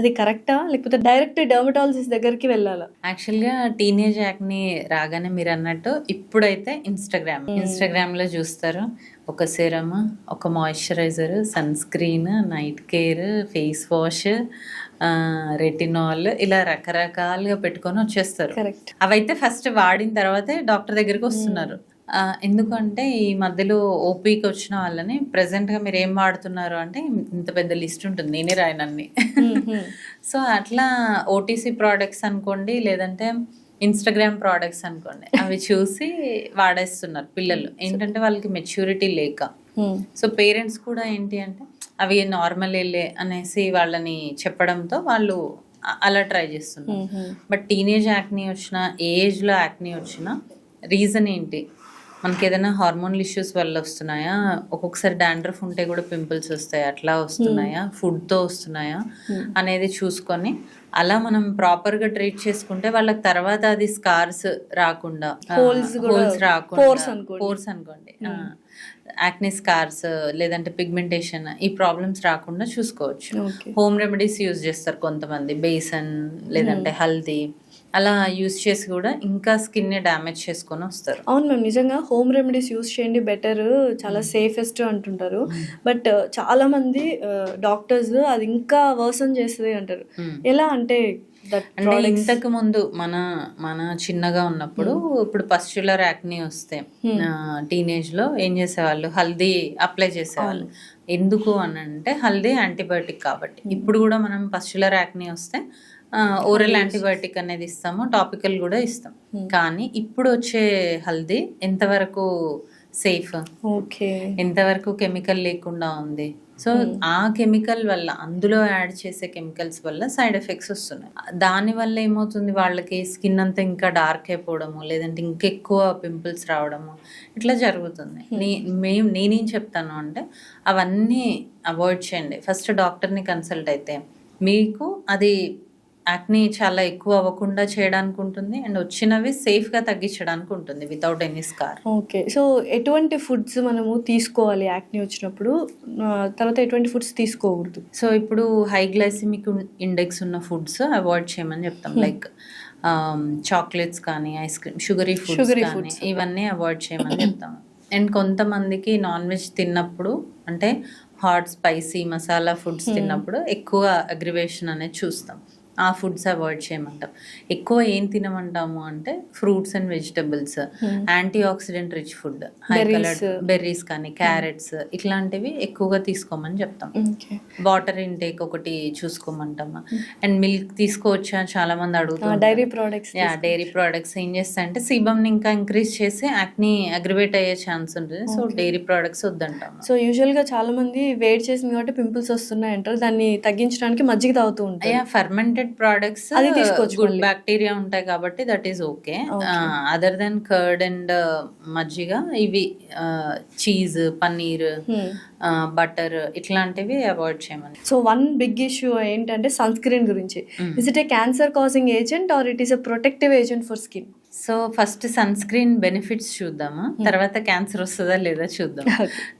అది కరెక్టా, లేకపోతే డైరెక్ట్ డర్మటాలజిస్ట్ దగ్గరికి వెళ్ళాలా? యాక్చువల్గా టీనేజ్ యాక్ని రాగానే మీరు అన్నట్టు ఇప్పుడైతే ఇన్స్టాగ్రామ్లో చూస్తారు, ఒక సెరమ్, ఒక moisturiser, sunscreen, night care, face wash, retinol, ఇలా రకరకాలుగా పెట్టుకొని వచ్చేస్తారు. కరెక్ట్. అవైతే ఫస్ట్ వాడిన తర్వాతే డాక్టర్ దగ్గరికి వస్తున్నారు. ఎందుకంటే ఈ మధ్యలో ఓపీకి వచ్చిన వాళ్ళని ప్రెసెంట్గా మీరు ఏం వాడుతున్నారు అంటే ఇంత పెద్ద లిస్ట్ ఉంటుంది, నేనే రాయనన్ని. సో అట్లా ఓటీసీ ప్రోడక్ట్స్ అనుకోండి, లేదంటే ఇన్స్టాగ్రామ్ ప్రోడక్ట్స్ అనుకోండి, అవి చూసి వాడేస్తున్నారు పిల్లలు. ఏంటంటే వాళ్ళకి మెచ్యూరిటీ లేక. సో పేరెంట్స్ కూడా ఏంటి అంటే అవి నార్మల్ వెళ్ళే అనేసి వాళ్ళని చెప్పడంతో వాళ్ళు అలా ట్రై చేస్తున్నారు. బట్ టీనేజ్ యాక్ని వచ్చిన, ఏ ఏజ్లో యాక్ని వచ్చినా రీజన్ ఏంటి, మనకి ఏదైనా హార్మోనల్ ఇష్యూస్ వల్ల వస్తున్నాయా, ఒక్కొక్కసారి డాండ్రఫ్ ఉంటే కూడా పింపుల్స్ వస్తాయి, అట్లా వస్తున్నాయా, ఫుడ్తో వస్తున్నాయా అనేది చూసుకొని అలా మనం ప్రాపర్గా ట్రీట్ చేసుకుంటే వాళ్ళకి తర్వాత అది స్కార్స్ రాకుండా, హోల్స్ రాకుండా, పోర్స్ అనుకోండి, యాక్ని స్కార్స్ లేదంటే పిగ్మెంటేషన్, ఈ ప్రాబ్లమ్స్ రాకుండా చూసుకోవచ్చు. హోమ్ రెమెడీస్ యూజ్ చేస్తారు కొంతమంది, బేసన్ లేదంటే హల్దీ, అలా యూజ్ చేసి కూడా ఇంకా స్కిన్ డ్యామేజ్ చేసుకొని వస్తారు. అవును మ్యామ్, నిజంగా హోమ్ రెమెడీస్ యూజ్ చేయండి, బెటర్, చాలా సేఫెస్ట్ అంటుంటారు. బట్ చాలా మంది డాక్టర్స్ అది ఇంకా వర్సన్ చేస్తుంది అంటారు. ఎలా అంటే ఇంతకు ముందు మన చిన్నగా ఉన్నప్పుడు, ఇప్పుడు పస్చులర్ యాక్ని వస్తే టీనేజ్ లో ఏం చేసేవాళ్ళు, హల్దీ అప్లై చేసేవాళ్ళు. ఎందుకు అని అంటే హల్దీ యాంటీబయాటిక్ కాబట్టి. ఇప్పుడు కూడా మనం పస్చులర్ యాక్ని వస్తే ఓరల్ యాంటీబయాటిక్ అనేది ఇస్తాము, టాపికల్ కూడా ఇస్తాం. కానీ ఇప్పుడు వచ్చే హల్దీ ఎంతవరకు సేఫ్, ఎంతవరకు కెమికల్ లేకుండా ఉంది. సో ఆ కెమికల్ వల్ల, అందులో యాడ్ చేసే కెమికల్స్ వల్ల సైడ్ ఎఫెక్ట్స్ వస్తున్నాయి. దానివల్ల ఏమవుతుంది, వాళ్ళకి స్కిన్ అంతా ఇంకా డార్క్ అయిపోవడము, లేదంటే ఇంకెక్కువ పింపుల్స్ రావడము, ఇట్లా జరుగుతుంది. నేనేం చెప్తాను అంటే అవన్నీ అవాయిడ్ చేయండి. ఫస్ట్ డాక్టర్ని కన్సల్ట్ అయితే మీకు అది యాక్ని చాలా ఎక్కువ అవ్వకుండా చేయడానికి ఉంటుంది, అండ్ వచ్చినవి సేఫ్గా తగ్గించడానికి ఉంటుంది without any scar. Okay. So ఎటువంటి ఫుడ్స్ మనము తీసుకోవాలి యాక్ని వచ్చినప్పుడు, తర్వాత ఎటువంటి ఫుడ్స్ తీసుకోకూడదు? సో ఇప్పుడు హై గ్లైసిమిక్ ఇండెక్స్ ఉన్న ఫుడ్స్ అవాయిడ్ చేయమని చెప్తాం. లైక్ చాక్లెట్స్ కానీ, ఐస్ క్రీమ్, షుగరీ ఫుడ్స్, ఇవన్నీ అవాయిడ్ చేయమని చెప్తాం. అండ్ కొంతమందికి నాన్ వెజ్ తిన్నప్పుడు, అంటే హాట్ స్పైసీ మసాలా ఫుడ్స్ తిన్నప్పుడు ఎక్కువ అగ్రివేషన్ అనేది చూస్తాం. ఆ ఫుడ్స్ అవాయిడ్ చేయమంటాం. ఎక్కువ ఏం తినమంటాము అంటే fruits and vegetables, anti oxidant rich food, high coloured berries కానీ, క్యారెట్స్, ఇట్లాంటివి ఎక్కువగా తీసుకోమని చెప్తాం. వాటర్ ఇంటేక్ ఒకటి చూసుకోమంటాము. అండ్ మిల్క్ తీసుకోవచ్చా చాలా మంది అడుగుతారు. డైరీ ప్రోడక్ట్స్ ఏం చేస్తాయంటే సీబమ్ని ఇంకా ఇంక్రీజ్ చేసి యాక్ని అగ్రివేట్ అయ్యే ఛాన్స్ ఉంటుంది. సో డైరీ ప్రోడక్ట్స్ వద్దంటాం. సో యూజువల్గా చాలా మంది వేడి చేసింది కాబట్టి పింపుల్స్ వస్తున్నాయి అంటారు, దాన్ని తగ్గించడానికి మజ్జిగ తాగుతూ ఉంటారు. ఫర్మెంటెడ్ ప్రోడక్ట్స్ అది తీసుకోవచ్చు, గుడ్ బ్యాక్టీరియా ఉంటాయి కాబట్టి that is okay. Other than curd and మజ్జిగ, ఇవి చీజ్, పన్నీర్, బటర్, ఇట్లాంటివి అవాయిడ్ చేయమని. సో వన్ బిగ్ ఇష్యూ ఏంటంటే సన్ స్క్రీన్ గురించి. Is it a cancer causing agent or it is a protective agent for skin? So first sunscreen benefits చూద్దాము, తర్వాత cancer వస్తుందా లేదా చూద్దాం.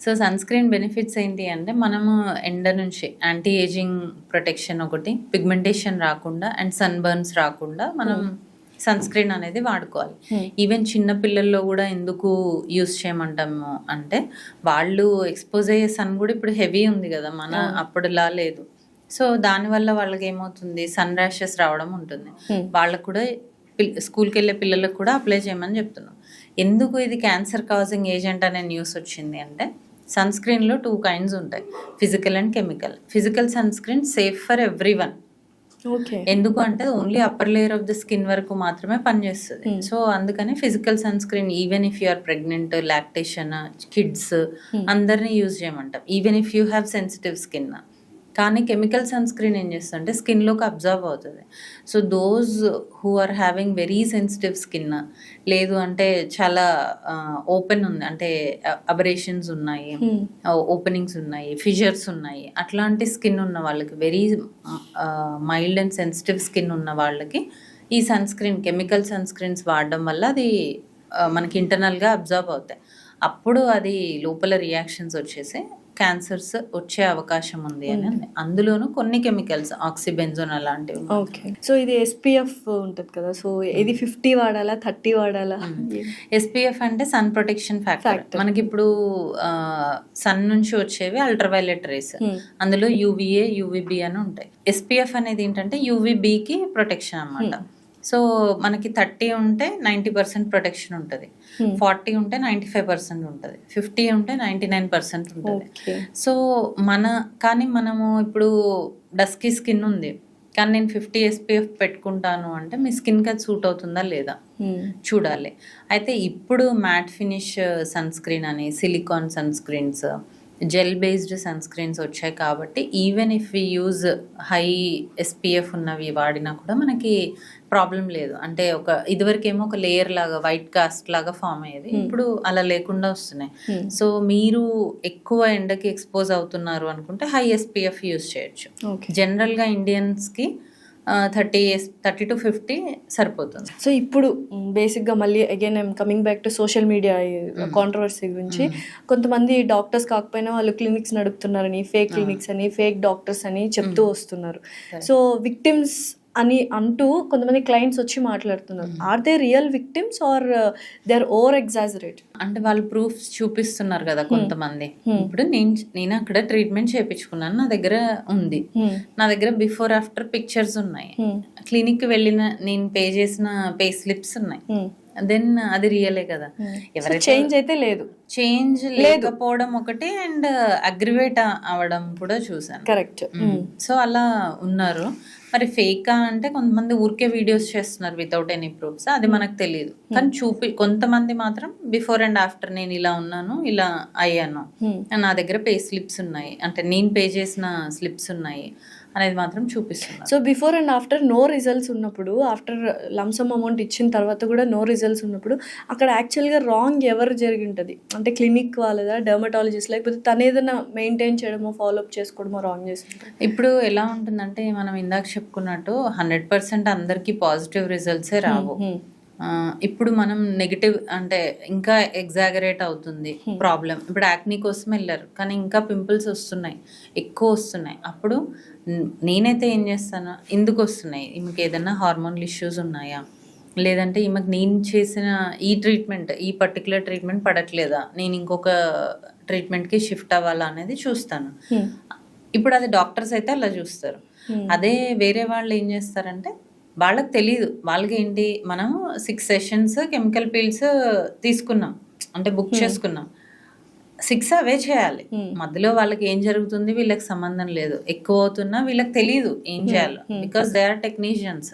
సో సన్ స్క్రీన్ బెనిఫిట్స్ ఏంటి అంటే మనము ఎండ నుంచి యాంటీ ఏజింగ్ ప్రొటెక్షన్ ఒకటి, పిగ్మెంటేషన్ రాకుండా అండ్ సన్ బర్న్స్ రాకుండా మనం సన్ స్క్రీన్ అనేది వాడుకోవాలి. ఈవెన్ చిన్న పిల్లల్లో కూడా ఎందుకు యూస్ చేయమంటాము అంటే వాళ్ళు ఎక్స్పోజ్ అయ్యే సన్ కూడా ఇప్పుడు హెవీ ఉంది కదా, మన అప్పుడులా లేదు. సో దానివల్ల వాళ్ళకి ఏమవుతుంది, సన్ ర్యాషెస్ రావడం ఉంటుంది. వాళ్ళకు కూడా స్కూల్కి వెళ్ళే పిల్లలకు కూడా అప్లై చేయమని చెప్తున్నాం. ఎందుకు ఇది క్యాన్సర్ కాజింగ్ ఏజెంట్ అనే న్యూస్ వచ్చింది అంటే సన్ స్క్రీన్లో 2 kinds ఉంటాయి, physical and chemical. Physical sun screen safe for every one. ఎందుకు అంటే only upper layer of the skin వరకు మాత్రమే పనిచేస్తుంది. సో అందుకని physical sun screen even if you are pregnant, lactation, kids అందరినీ యూజ్ చేయమంటాం. Even if you have sensitive skin, కానీ chemical sun screen ఏం చేస్తుందంటే స్కిన్లోకి అబ్జర్వ్ అవుతుంది. So those who are having very sensitive skin, లేదు అంటే చాలా ఓపెన్ ఉంది అంటే అబరేషన్స్ ఉన్నాయి, ఓపెనింగ్స్ ఉన్నాయి, ఫిజర్స్ ఉన్నాయి, అట్లాంటి స్కిన్ ఉన్న వాళ్ళకి, very mild and sensitive skin ఉన్న వాళ్ళకి ఈ sunscreen, chemical sunscreens వాడడం వల్ల అది మనకి ఇంటర్నల్గా అబ్జర్వ్ అవుతాయి. అప్పుడు అది లోపల రియాక్షన్స్ వచ్చేసి క్యాన్సర్స్ వచ్చే అవకాశం ఉంది అని ఉంది. అందులోనూ కొన్ని కెమికల్స్, ఆక్సిబెంజోన్ అలాంటివి. ఓకే. సో ఇది SPF ఉంటుంది కదా, సో ఇది 50 వాడాలా 30 వాడాలా? SPF అంటే సన్ ప్రొటెక్షన్ ఫ్యాక్టర్. మనకి ఇప్పుడు సన్ నుంచి వచ్చేవి అల్ట్రావైలెట్ రేస్, అందులో UVA, UVB అని ఉంటాయి. SPF అనేది ఏంటంటే UVBకి ప్రొటెక్షన్ అన్నమాట. సో మనకి 30 ఉంటే 90% ప్రొటెక్షన్ ఉంటుంది, 40 ఉంటే 95% ఉంటుంది, 50 ఉంటే 99% ఉంటుంది. సో కానీ మనము ఇప్పుడు డస్కీ స్కిన్ ఉంది కానీ నేను 50 SPF పెట్టుకుంటాను అంటే మీ స్కిన్కి అది సూట్ అవుతుందా లేదా చూడాలి. అయితే ఇప్పుడు మ్యాట్ ఫినిష్ సన్ స్క్రీన్ అని, silicone sunscreens, gel based sunscreens వచ్చాయి కాబట్టి even if we use high SPF ఉన్నవి వాడినా కూడా మనకి ప్రాబ్లం లేదు. అంటే ఇదివరకేమో ఒక లేయర్ లాగా, వైట్ కాస్ట్ లాగా ఫామ్ అయ్యేది, ఇప్పుడు అలా లేకుండా వస్తున్నాయి. సో మీరు ఎక్కువ ఎండకి ఎక్స్పోజ్ అవుతున్నారు అనుకుంటే హై SPF యూజ్ చేయొచ్చు. జనరల్గా ఇండియన్స్కి 30 to 50 సరిపోతుంది. సో ఇప్పుడు బేసిక్గా మళ్ళీ again I'm coming back to social media controversy గురించి. కొంతమంది డాక్టర్స్ కాకపోయినా వాళ్ళు క్లినిక్స్ నడుపుతున్నారని, ఫేక్ క్లినిక్స్ అని, ఫేక్ డాక్టర్స్ అని చెప్తూ వస్తున్నారు. సో విక్టిమ్స్ అని అంటూ కొంతమంది క్లయింట్స్ వచ్చి మాట్లాడుతున్నారు. Are they real victims or they are over exaggerate? అంటే వాళ్ళు ప్రూఫ్స్ చూపిస్తున్నారు కదా కొంతమంది. ఇప్పుడు నేను అక్కడ ట్రీట్మెంట్ చేయించుకున్నాను, నా దగ్గర ఉంది, నా దగ్గర బిఫోర్ ఆఫ్టర్ పిక్చర్స్ ఉన్నాయి, క్లినిక్ వెళ్ళిన నేను పే చేసిన పే స్లిప్స్ ఉన్నాయి, దెన్ అది రియలే కదా. ఎవరైతే చేంజ్ అయితే లేదు, చేంజ్ లేకపోవడం ఒకటి, అండ్ అగ్రివేట్ అవడం కూడా చూసాను. కరెక్ట్. సో అలా ఉన్నారు. మరి ఫేకా అంటే కొంతమంది ఊరికే వీడియోస్ చేస్తున్నారు వితౌట్ ఎనీ ప్రూఫ్స్, అది మనకు తెలియదు. కానీ కొంతమంది మాత్రం బిఫోర్ అండ్ ఆఫ్టర్ నేను ఇలా ఉన్నాను, ఇలా అయ్యాను, నా దగ్గర పే స్లిప్స్ ఉన్నాయి, అంటే నేను పే చేసిన స్లిప్స్ ఉన్నాయి అనేది మాత్రం చూపిస్తున్నారు. So before and after no results ఉన్నప్పుడు, ఆఫ్టర్ లంసమ్ అమౌంట్ ఇచ్చిన తర్వాత కూడా నో రిజల్ట్స్ ఉన్నప్పుడు అక్కడ యాక్చువల్గా రాంగ్ ఎవరు జరిగి ఉంటుంది? అంటే క్లినిక్ వాళ్ళదా, డెర్మటాలజిస్ట్, లేకపోతే తను ఏదైనా మెయింటైన్ చేయడమో ఫాలోఅప్ చేసుకోవడమో రాంగ్ చేస్తుంటారు? ఇప్పుడు ఎలా ఉంటుందంటే మనం ఇందాక చెప్పుకున్నట్టు 100% అందరికీ పాజిటివ్ రిజల్ట్సే రావు. ఇప్పుడు మనం నెగిటివ్ అంటే ఇంకా ఎగ్జాగరేట్ అవుతుంది ప్రాబ్లం. ఇప్పుడు యాక్నీ కోసం వెళ్ళారు కానీ ఇంకా పింపుల్స్ వస్తున్నాయి, ఎక్కువ వస్తున్నాయి. అప్పుడు నేనైతే ఏం చేస్తాను, ఎందుకు వస్తున్నాయి, ఈమెకి ఏదైనా హార్మోనల్ ఇష్యూస్ ఉన్నాయా, లేదంటే ఈమెకు నేను చేసిన ఈ ట్రీట్మెంట్, ఈ పర్టికులర్ ట్రీట్మెంట్ పడట్లేదా, నేను ఇంకొక ట్రీట్మెంట్కి షిఫ్ట్ అవ్వాలా అనేది చూస్తాను. ఇప్పుడు అది డాక్టర్స్ అయితే అలా చూస్తారు. అదే వేరే వాళ్ళు ఏం చేస్తారంటే వాళ్ళకి తెలియదు, వాళ్ళకి ఏంటి, మనం 6 సెషన్స్ కెమికల్ పీల్స్ తీసుకున్నాం అంటే బుక్ చేసుకున్నాం, 6 అవే చేయాలి. మధ్యలో వాళ్ళకి ఏం జరుగుతుంది వీళ్ళకి సంబంధం లేదు, ఎక్కువ అవుతున్నా వీళ్ళకి తెలియదు ఏం చేయాలో, because they are technicians.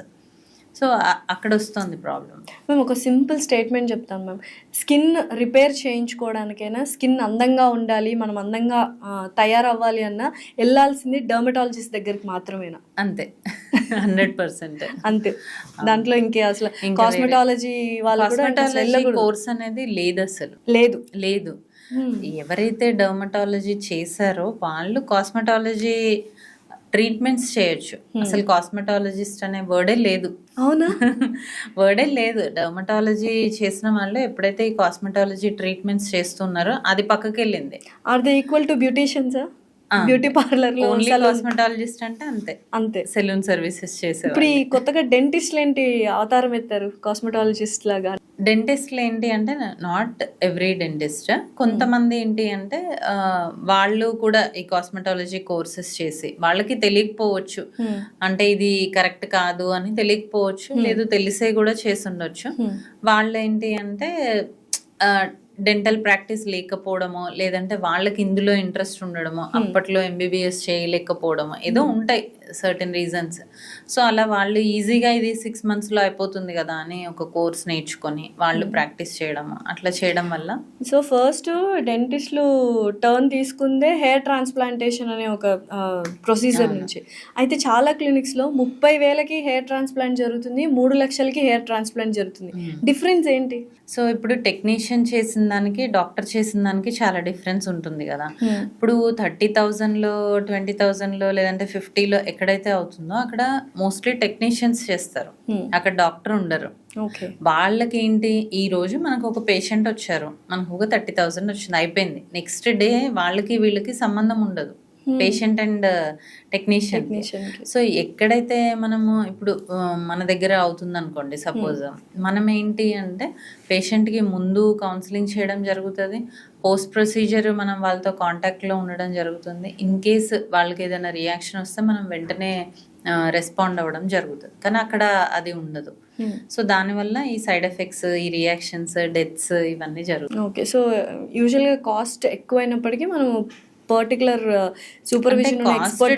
So అక్కడ వస్తుంది ప్రాబ్లం. మేము ఒక సింపుల్ స్టేట్మెంట్ చెప్తాను మ్యామ్, స్కిన్ రిపేర్ చేయించుకోవడానికైనా, స్కిన్ అందంగా ఉండాలి, మనం అందంగా తయారవ్వాలి అన్నా వెళ్ళాల్సింది డర్మటాలజిస్ట్ దగ్గరికి మాత్రమేనా? అంతే, 100% అంతే. దాంట్లో ఇంకే అసలు కాస్మెటాలజీ వాళ్ళు కోర్స్ అనేది లేదు, అసలు లేదు. ఎవరైతే డర్మటాలజీ చేశారో వాళ్ళు కాస్మెటాలజీ ట్రీట్మెంట్స్ చేయొచ్చు. అసలు కాస్మెటాలజిస్ట్ అనే వర్డే లేదు. అవునా? వర్డే లేదు. డర్మటాలజీ చేసిన వాళ్ళు ఎప్పుడైతే ఈ కాస్మెటాలజీ ట్రీట్మెంట్స్ చేస్తున్నారో అది పక్కకి వెళ్ళింది. Are they equal to beauticians? Beauty parlour లో ఓన్లీ కాస్మెటాలజిస్ట్ అంటే అంతే, సెలూన్ సర్వీసెస్ చేసే. ఇప్పుడు ఈ కొత్తగా డెంటిస్ట్లు ఏంటి అవతారం ఎత్తారు కాస్మెటాలజిస్ట్ లాగా? డెంటిస్ట్లు ఏంటి అంటే నాట్ ఎవ్రీ డెంటిస్ట్, కొంతమంది ఏంటి అంటే వాళ్ళు కూడా ఈ కాస్మెటాలజీ కోర్సెస్ చేసి వాళ్ళకి తెలియకపోవచ్చు, అంటే ఇది కరెక్ట్ కాదు అని తెలియకపోవచ్చు, లేదు తెలిసే కూడా చేసి ఉండొచ్చు. వాళ్ళు ఏంటి అంటే డెంటల్ ప్రాక్టీస్ లేకపోవడమో లేదంటే వాళ్ళకి ఇందులో ఇంట్రెస్ట్ ఉండడమో అప్పట్లో ఎంబీబీఎస్ చేయలేకపోవడమో ఏదో ఉంటాయి సర్టెన్ రీజన్స్. సో అలా వాళ్ళు ఈజీగా ఇది 6 monthsలో అయిపోతుంది కదా అని ఒక కోర్స్ నేర్చుకొని వాళ్ళు ప్రాక్టీస్ చేయడము అట్లా చేయడం వల్ల. సో ఫస్ట్ డెంటిస్ట్లు టర్న్ తీసుకుందే హెయిర్ ట్రాన్స్ప్లాంటేషన్ అనే ఒక ప్రొసీజర్ నుంచి. అయితే చాలా క్లినిక్స్లో 30,000కి హెయిర్ ట్రాన్స్ప్లాంట్ జరుగుతుంది, 3 లక్షలకి హెయిర్ ట్రాన్స్ప్లాంట్ జరుగుతుంది. డిఫరెన్స్ ఏంటి? సో ఇప్పుడు టెక్నీషియన్ చేసిన దానికి డాక్టర్ చేసిన దానికి చాలా డిఫరెన్స్ ఉంటుంది కదా. ఇప్పుడు 30,000లో 20,000లో లేదంటే 50లో ఎక్కడైతే అవుతుందో అక్కడ మోస్ట్లీ టెక్నీషియన్స్ చేస్తారు, అక్కడ డాక్టర్ ఉండరు. వాళ్ళకి ఏంటి, ఈ రోజు మనకు ఒక పేషెంట్ వచ్చారు, మనకు ఒక 30,000 వచ్చింది, అయిపోయింది. నెక్స్ట్ డే వాళ్ళకి వీళ్ళకి సంబంధం ఉండదు, పేషెంట్ అండ్ టెక్నీషియన్. సో ఎక్కడైతే మనము ఇప్పుడు మన దగ్గర అవుతుంది అనుకోండి సపోజ్, మనం ఏంటి అంటే పేషెంట్కి ముందు కౌన్సిలింగ్ చేయడం జరుగుతుంది, పోస్ట్ ప్రొసీజర్ మనం వాళ్ళతో కాంటాక్ట్లో ఉండడం జరుగుతుంది. ఇన్ కేస్ వాళ్ళకి ఏదైనా రియాక్షన్ వస్తే మనం వెంటనే రెస్పాండ్ అవ్వడం జరుగుతుంది. కానీ అక్కడ అది ఉండదు. సో దానివల్ల ఈ సైడ్ ఎఫెక్ట్స్, ఈ రియాక్షన్స్, డెత్స్ ఇవన్నీ జరుగుతాయి. ఓకే. సో యూజువల్గా కాస్ట్ ఎక్కువైనప్పటికీ మనం particular supervision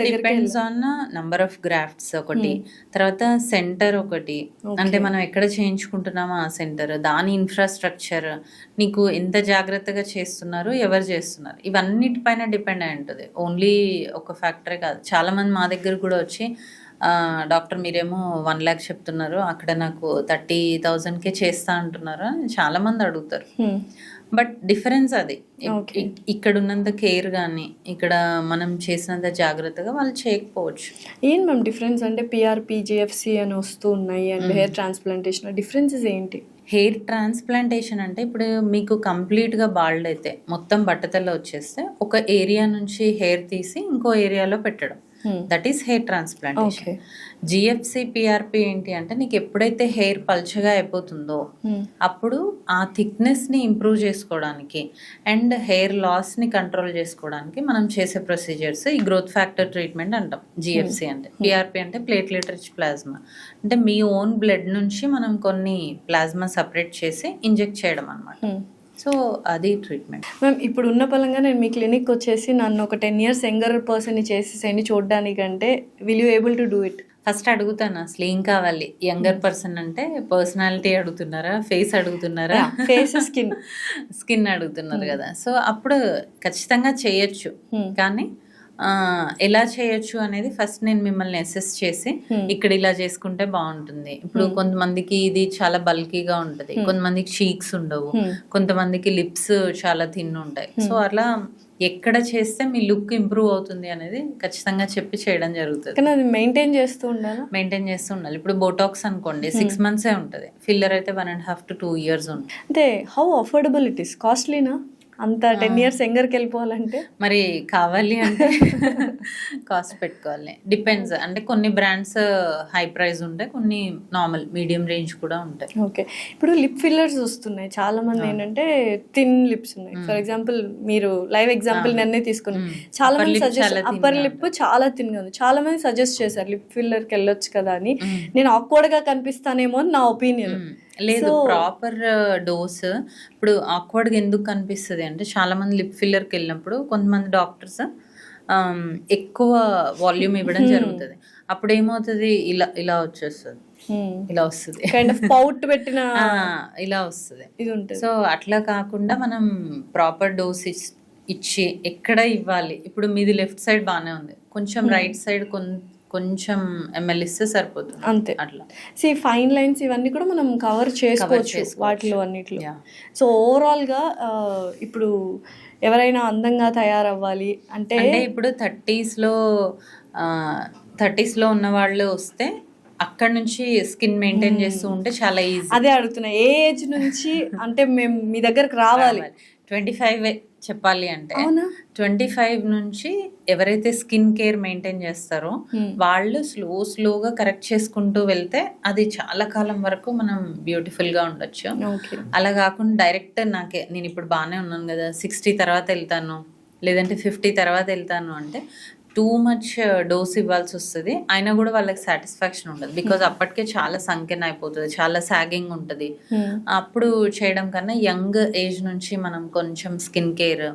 depends on number of grafts ఒకటి, తర్వాత సెంటర్ ఒకటి, అంటే మనం ఎక్కడ చేయించుకుంటున్నామో ఆ సెంటర్, దాని ఇన్ఫ్రాస్ట్రక్చర్, నీకు ఎంత జాగ్రత్తగా చేస్తున్నారు, ఎవరు చేస్తున్నారు, ఇవన్నిటిపైన డిపెండ్ అయి ఉంటుంది. ఓన్లీ ఒక ఫ్యాక్టరే కాదు. చాలా మంది మా దగ్గర కూడా వచ్చి డాక్టర్ మీరేమో 1 lakh చెప్తున్నారు, అక్కడ నాకు 30,000కే చేస్తా అంటున్నారు అని చాలా మంది అడుగుతారు. బట్ డిఫరెన్స్ అది, ఇక్కడ ఉన్నంత కేర్ కానీ ఇక్కడ మనం చేసినంత జాగ్రత్తగా వాళ్ళు చేయకపోవచ్చు. ఏం మ్యామ్ డిఫరెన్స్? అంటే పిఆర్పి, జిఎఫ్సి అని వస్తూ ఉన్నాయి అండ్ హెయిర్ ట్రాన్స్ప్లాంటేషన్ డిఫరెన్సెస్ ఏంటి? హెయిర్ ట్రాన్స్ప్లాంటేషన్ అంటే ఇప్పుడు మీకు కంప్లీట్గా బాల్డ్ అయితే మొత్తం బట్టతల్లో వచ్చేస్తే ఒక ఏరియా నుంచి హెయిర్ తీసి ఇంకో ఏరియాలో పెట్టడం, that is hair transplantation. GFC, PRP ఏంటి అంటే నీకు ఎప్పుడైతే హెయిర్ పల్చగా అయిపోతుందో అప్పుడు ఆ థిక్నెస్ని ఇంప్రూవ్ చేసుకోవడానికి అండ్ హెయిర్ లాస్ని కంట్రోల్ చేసుకోవడానికి మనం చేసే ప్రొసీజర్స్ ఈ గ్రోత్ ఫ్యాక్టర్ ట్రీట్మెంట్ అంటాం. జిఎఫ్సి అంటే, పిఆర్పి అంటే ప్లేట్లెట్ రిచ్ ప్లాస్మా, అంటే మీ ఓన్ బ్లడ్ నుంచి మనం కొన్ని ప్లాస్మా సపరేట్ చేసి ఇంజెక్ట్ చేయడం అన్నమాట. సో అది ట్రీట్మెంట్. మ్యామ్ ఇప్పుడు ఉన్న పరంగా నేను మీ క్లినిక్ వచ్చేసి నన్ను ఒక 10 years యంగర్ పర్సన్ని చేసేసేయండి చూడడానికంటే, will you able to do it? First అడుగుతాను అసలు ఏం కావాలి. యంగర్ పర్సన్ అంటే పర్సనాలిటీ అడుగుతున్నారా, ఫేస్ అడుగుతున్నారా? ఫేస్, స్కిన్ అడుగుతున్నారు కదా. సో అప్పుడు ఖచ్చితంగా చేయొచ్చు, కానీ ఎలా చేయొచ్చు అనేది ఫస్ట్ నేను మిమ్మల్ని అసెస్ చేసి ఇక్కడ ఇలా చేసుకుంటే బాగుంటుంది. ఇప్పుడు కొంతమందికి ఇది చాలా బల్కీగా ఉంటుంది, కొంతమందికి చీక్స్ ఉండవు, కొంతమందికి లిప్స్ చాలా థిన్ ఉంటాయి. సో అలా ఎక్కడ చేస్తే మీ లుక్ ఇంప్రూవ్ అవుతుంది అనేది ఖచ్చితంగా చెప్పి చేయడం జరుగుతుంది. మెయింటైన్ చేస్తూ ఉండాలి. ఇప్పుడు బోటాక్స్ అనుకోండి 6 months ఉంటుంది, ఫిల్లర్ అయితే 1.5 to 2 years ఉంటుంది. అంటే హౌ అఫోర్డబుల్ ఇట్ ఈస్? కాస్ట్లీనా అంత 10 years యంగర్కి వెళ్ళిపోవాలంటే? మరి కావాలి అంటే కాస్ట్ పెట్టుకోవాలి, డిపెండ్స్. అంటే కొన్ని బ్రాండ్స్ హై ప్రైస్ ఉంటాయి, కొన్ని నార్మల్ మీడియం రేంజ్ కూడా ఉంటాయి. ఓకే. ఇప్పుడు లిప్ ఫిల్లర్స్ వస్తున్నాయి, చాలా మంది ఏంటంటే థిన్ లిప్స్ ఉన్నాయి. ఫర్ ఎగ్జాంపుల్ మీరు లైవ్ ఎగ్జాంపుల్ నన్నే తీసుకుని, చాలా మంది సజెస్ట్, అప్పర్ లిప్ చాలా థిన్ గా ఉంది, చాలా మంది సజెస్ట్ చేశారు లిప్ ఫిల్లర్కి వెళ్ళొచ్చు కదా అని. నేను ఆక్వర్డ్ గా కనిపిస్తానేమో అని నా ఒపీనియన్. లేదు, ప్రాపర్ డోస్. ఇప్పుడు ఆక్వర్డ్గా ఎందుకు కనిపిస్తుంది అంటే చాలా మంది లిప్ ఫిల్లర్కి వెళ్ళినప్పుడు కొంతమంది డాక్టర్స్ ఎక్కువ వాల్యూమ్ ఇవ్వడం జరుగుతుంది, అప్పుడు ఏమవుతుంది, ఇలా ఇలా వచ్చేస్తుంది, ఇలా వస్తుంది, కైండ్ ఆఫ్ పౌట్ పెట్టిన ఇలా వస్తుంది. సో అట్లా కాకుండా మనం ప్రాపర్ డోస్ ఇచ్చి ఎక్కడ ఇవ్వాలి. ఇప్పుడు మీది లెఫ్ట్ సైడ్ బాగానే ఉంది, కొంచెం రైట్ సైడ్ కొంచెం ఎంఎల్ ఇస్తే సరిపోతుంది అంతే. అట్లా ఫైన్ లైన్స్ ఇవన్నీ కూడా మనం కవర్ చేసుకోవచ్చు వాటిలో అన్నిట్లో. సో ఓవరాల్గా ఇప్పుడు ఎవరైనా అందంగా తయారవ్వాలి అంటే ఇప్పుడు 30s లో ఉన్న వాళ్ళు వస్తే అక్కడ నుంచి స్కిన్ మెయింటైన్ చేస్తూ ఉంటే చాలా ఈజీ. అదే అడుగుతున్నా, ఏ ఏజ్ నుంచి అంటే మేము మీ దగ్గరకు రావాలి? 25 చెప్పాలి అంటే 25 నుంచి ఎవరైతే స్కిన్ కేర్ మెయింటైన్ చేస్తారో వాళ్ళు స్లోగా కరెక్ట్ చేసుకుంటూ వెళ్తే అది చాలా కాలం వరకు మనం బ్యూటిఫుల్ గా ఉండొచ్చు. అలా కాకుండా డైరెక్ట్ నేను ఇప్పుడు బాగానే ఉన్నాను కదా 60 తర్వాత వెళ్తాను లేదంటే 50 తర్వాత వెళ్తాను అంటే టూ మచ్ డోస్ ఇవ్వాల్సి వస్తుంది, అయినా కూడా వాళ్ళకి సాటిస్ఫాక్షన్ ఉండదు. బికాజ్ అప్పటికే చాలా సంఖ్యన అయిపోతుంది, చాలా సాగింగ్ ఉంటుంది. అప్పుడు చేయడం కన్నా యంగ్ ఏజ్ నుంచి మనం కొంచెం స్కిన్ కేర్,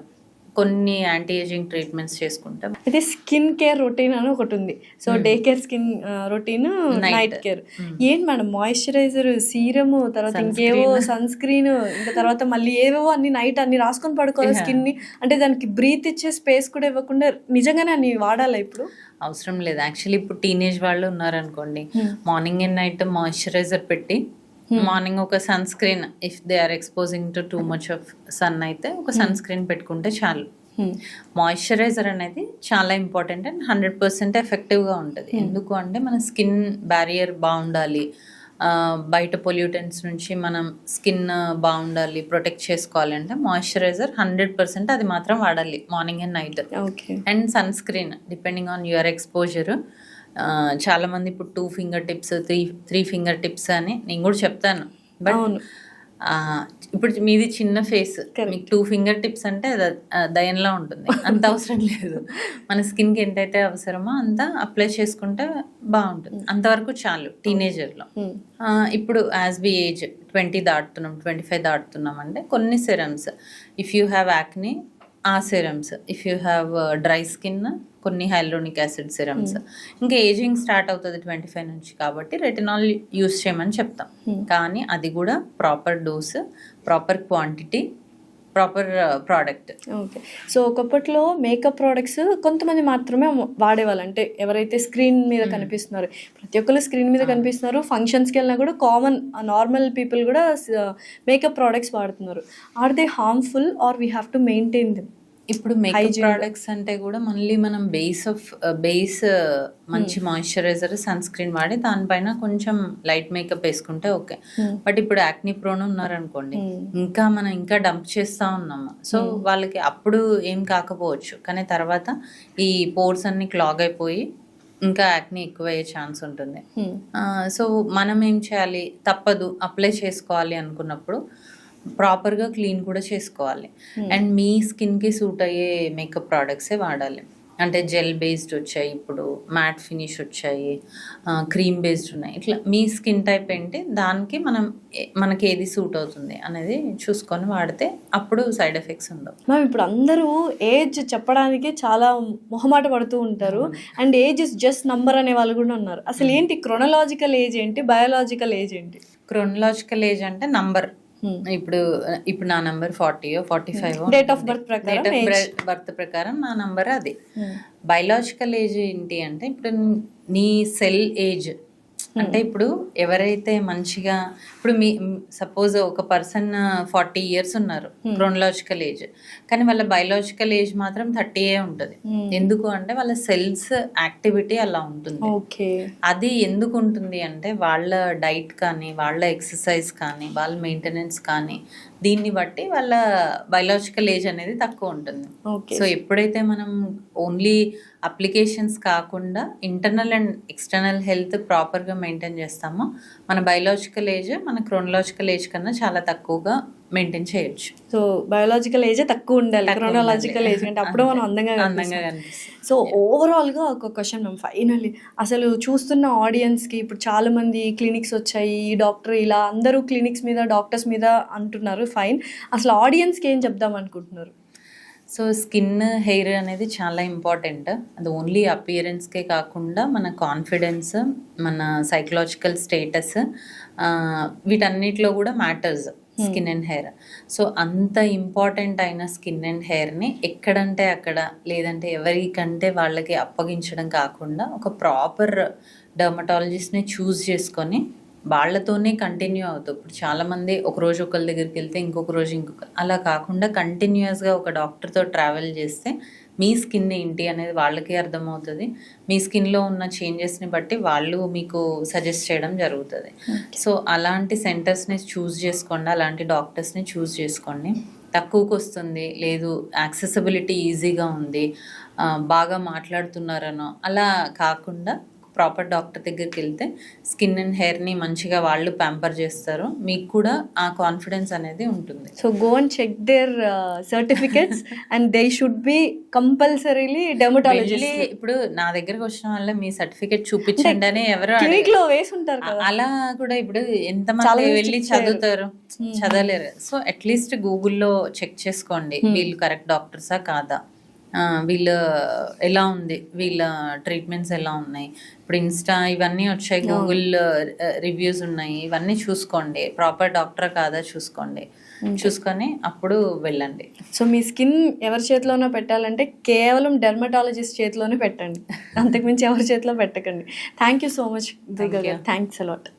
కొన్ని యాంటీ ఏజింగ్ ట్రీట్మెంట్స్ చేసుకుంటాం. అయితే స్కిన్ కేర్ రొటీన్ అని ఒకటి ఉంది. So day care, skin routine, night care. ఏంటి మేడం, మాయిశ్చరైజర్, సీరము, తర్వాత ఇంకేవో సన్ స్క్రీన్, ఇంకా తర్వాత మళ్ళీ ఏవేవో అన్ని నైట్ అన్ని రాసుకొని పడుకోవాలి స్కిన్ ని. అంటే దానికి బ్రీత్ ఇచ్చే స్పేస్ కూడా ఇవ్వకుండా నిజంగానే అన్ని వాడాలా ఇప్పుడు? అవసరం లేదు. యాక్చువల్లీ ఇప్పుడు టీనేజ్ వాళ్ళు ఉన్నారనుకోండి, మార్నింగ్ అండ్ నైట్ మాయిశ్చరైజర్ పెట్టి, మార్నింగ్ ఒక sunscreen, if they are exposing to too much of sun అయితే ఒక సన్ స్క్రీన్ పెట్టుకుంటే చాలు. మాయిశ్చరైజర్ అనేది చాలా ఇంపార్టెంట్ అండ్ 100% ఎఫెక్టివ్గా ఉంటుంది. ఎందుకు అంటే మన స్కిన్ బ్యారియర్ బాగుండాలి, బయట పొల్యూటెంట్స్ నుంచి మనం స్కిన్ బాగుండాలి, ప్రొటెక్ట్ చేసుకోవాలి అంటే మాయిశ్చరైజర్ 100% అది మాత్రం వాడాలి morning and night. And sunscreen depending on your exposure. చాలా మంది ఇప్పుడు 2 ఫింగర్ టిప్స్, 3 ఫింగర్ టిప్స్ అని నేను కూడా చెప్తాను. బట్ ఇప్పుడు మీది చిన్న ఫేస్, మీకు 2 ఫింగర్ టిప్స్ అంటే దయంలా ఉంటుంది. అంత అవసరం లేదు. మన స్కిన్కి ఎంతైతే అవసరమో అంత అప్లై చేసుకుంటే బాగుంటుంది, అంతవరకు చాలు టీనేజర్లో. ఇప్పుడు యాజ్ వి ఏజ్ 20 దాటుతున్నాం, 25 దాటుతున్నాం అంటే కొన్ని సెరమ్స్, ఇఫ్ యూ హ్యావ్ యాక్ని ఆ serums, if you have dry skin కొన్ని హైలోనిక్ యాసిడ్ సిరమ్స్. ఇంకా ఏజింగ్ స్టార్ట్ అవుతుంది 25 నుంచి, కాబట్టి రెటినాల్ యూస్ చేయమని చెప్తాం. కానీ అది కూడా proper dose, proper quantity, proper product. Okay. So ఒకప్పట్లో మేకప్ ప్రోడక్ట్స్ కొంతమంది మాత్రమే వాడేవాళ్ళు. అంటే ఎవరైతే స్క్రీన్ మీద కనిపిస్తున్నారు, ప్రతి ఒక్కరు స్క్రీన్ మీద కనిపిస్తున్నారు, ఫంక్షన్స్కి వెళ్ళినా కూడా కామన్ నార్మల్ పీపుల్ కూడా మేకప్ ప్రోడక్ట్స్ వాడుతున్నారు. Are they harmful or we have to maintain them? ఇప్పుడు మేకప్ ప్రోడక్ట్స్ అంటే కూడా మళ్ళీ మనం బేస్ మంచి మాయిశ్చరైజర్, సన్ స్క్రీన్ వాడి దానిపైన కొంచెం లైట్ మేకప్ వేసుకుంటే ఓకే. బట్ ఇప్పుడు యాక్ని ప్రోన్ ఉన్నారనుకోండి, ఇంకా డంప్ చేస్తూ ఉన్నాము. సో వాళ్ళకి అప్పుడు ఏం కాకపోవచ్చు, కానీ తర్వాత ఈ పోర్స్ అన్ని క్లాగ్ అయిపోయి ఇంకా యాక్ని ఎక్కువ అయ్యే ఛాన్స్ ఉంటుంది. సో మనం ఏం చేయాలి, తప్పదు అప్లై చేసుకోవాలి అనుకున్నప్పుడు ప్రాపర్గా క్లీన్ కూడా చేసుకోవాలి. అండ్ మీ స్కిన్కి సూట్ అయ్యే మేకప్ ప్రోడక్ట్సే వాడాలి. అంటే జెల్ బేస్డ్ వచ్చాయి, ఇప్పుడు మ్యాట్ ఫినిష్ వచ్చాయి, క్రీమ్ బేస్డ్ ఉన్నాయి. ఇట్లా మీ స్కిన్ టైప్ ఏంటి, దానికి మనకి ఏది సూట్ అవుతుంది అనేది చూసుకొని వాడితే అప్పుడు సైడ్ ఎఫెక్ట్స్ ఉండవు. మ్యామ్, ఇప్పుడు అందరూ ఏజ్ చెప్పడానికి చాలా మొహమాట పడుతూ ఉంటారు. And age is just number అనే వాళ్ళు కూడా ఉన్నారు. అసలు ఏంటి క్రొనలాజికల్ ఏజ్ ఏంటి, బయోలాజికల్ ఏజ్ ఏంటి? క్రొనలాజికల్ ఏజ్ అంటే నంబర్. ఇప్పుడు నా నంబర్ 40 45 డేట్ ఆఫ్ బర్త్ ప్రకారం నా నంబర్ అది. బయలాజికల్ ఏజ్ ఏంటి అంటే ఇప్పుడు నీ సెల్ ఏజ్. అంటే ఇప్పుడు ఎవరైతే మంచిగా, ఇప్పుడు మీ సపోజ్ ఒక పర్సన్ 40 years ఉన్నారు క్రోనలాజికల్ ఏజ్, కానీ వాళ్ళ బయలాజికల్ ఏజ్ మాత్రం 30 ఉంటుంది. ఎందుకు అంటే వాళ్ళ సెల్స్ యాక్టివిటీ అలా ఉంటుంది. అది ఎందుకు ఉంటుంది అంటే వాళ్ళ డైట్ కానీ, వాళ్ళ ఎక్సర్సైజ్ కానీ, వాళ్ళ మెయింటెనెన్స్ కానీ, దీన్ని బట్టి వాళ్ళ బయలాజికల్ ఏజ్ అనేది తక్కువ ఉంటుంది. సో ఎప్పుడైతే మనం ఓన్లీ అప్లికేషన్స్ కాకుండా ఇంటర్నల్ అండ్ ఎక్స్టర్నల్ హెల్త్ ప్రాపర్గా మెయింటైన్ చేస్తామో మన బయలాజికల్ ఏజ్ మన క్రోనలాజికల్ ఏజ్ కన్నా చాలా తక్కువగా మెయింటైన్ చేయొచ్చు. సో బయోలాజికల్ ఏజ్ తక్కువ ఉండాలి, క్రోనలాజికల్ ఏజ్ అంటే అప్పుడు మనం అందంగా కనిపిస్తాం. సో ఓవరాల్గా ఒక క్వశ్చన్ మ్యామ్, ఫైనల్లీ అసలు చూస్తున్న ఆడియన్స్కి, ఇప్పుడు చాలామంది క్లినిక్స్ వచ్చాయి, ఈ డాక్టర్ ఇలా అందరూ క్లినిక్స్ మీద, డాక్టర్స్ మీద అంటున్నారు, ఫైన్. అసలు ఆడియన్స్కి ఏం చెప్దాం అనుకుంటున్నారు? సో స్కిన్, హెయిర్ అనేది చాలా ఇంపార్టెంట్. అది ఓన్లీ అపియరెన్స్కే కాకుండా మన కాన్ఫిడెన్స్, మన సైకలాజికల్ స్టేటస్, వీటన్నిటిలో కూడా matters skin and hair. So అంత ఇంపార్టెంట్ అయిన స్కిన్ అండ్ హెయిర్ని ఎక్కడంటే అక్కడ, లేదంటే ఎవరికంటే వాళ్ళకి అప్పగించడం కాకుండా ఒక ప్రాపర్ డర్మటాలజిస్ట్ని చూస్ చేసుకొని వాళ్ళతోనే కంటిన్యూ అవుతాం. ఇప్పుడు చాలామంది ఒకరోజు ఒకరి దగ్గరికి వెళ్తే ఇంకొక రోజు ఇంకొక, అలా కాకుండా కంటిన్యూస్గా ఒక డాక్టర్తో ట్రావెల్ చేస్తే మీ స్కిన్ ఏంటి అనేది వాళ్ళకి అర్థమవుతుంది. మీ స్కిన్లో ఉన్న చేంజెస్ని బట్టి వాళ్ళు మీకు సజెస్ట్ చేయడం జరుగుతుంది. సో అలాంటి సెంటర్స్ని చూస్ చేసుకోండి, అలాంటి డాక్టర్స్ని చూస్ చేసుకోండి. తక్కువకు వస్తుంది, లేదు యాక్సెసిబిలిటీ ఈజీగా ఉంది, బాగా మాట్లాడుతున్నారనో అలా కాకుండా ప్రాపర్ డాక్టర్ దగ్గరికి వెళ్తే స్కిన్ అండ్ హెయిర్ని మంచిగా వాళ్ళు ప్యాంపర్ చేస్తారు, మీకు కూడా ఆ కాన్ఫిడెన్స్ అనేది ఉంటుంది. So go and check their certificates and they should be compulsorily dermatologist. వెళ్ళి ఇప్పుడు నా దగ్గరకు వచ్చిన వల్ల మీ సర్టిఫికేట్ చూపించండి అని ఎవరు క్లినిక్ లో వేసి ఉంటారు కదా. అలా కూడా ఇప్పుడు ఎంతమంది వెళ్ళి చదువుతారు, చదవలేరు. సో అట్లీస్ట్ గూగుల్లో చెక్ చేసుకోండి వీళ్ళు కరెక్ట్ డాక్టర్సా కాదా, వీళ్ళు ఎలా ఉంది, వీళ్ళ ట్రీట్మెంట్స్ ఎలా ఉన్నాయి. ఇప్పుడు ఇన్స్టా ఇవన్నీ వచ్చాయి, గూగుల్ రివ్యూస్ ఉన్నాయి, ఇవన్నీ చూసుకోండి. ప్రాపర్ డాక్టర్ కాదా చూసుకోండి, చూసుకొని అప్పుడు వెళ్ళండి. సో మీ స్కిన్ ఎవరి చేతిలోనో పెట్టాలంటే కేవలం డెర్మటాలజిస్ట్ చేతిలోనే పెట్టండి, అంతకుమించి ఎవరి చేతిలో పెట్టకండి. థ్యాంక్ యూ సో మచ్ దివ్య గారు, థ్యాంక్స్ అలాట్.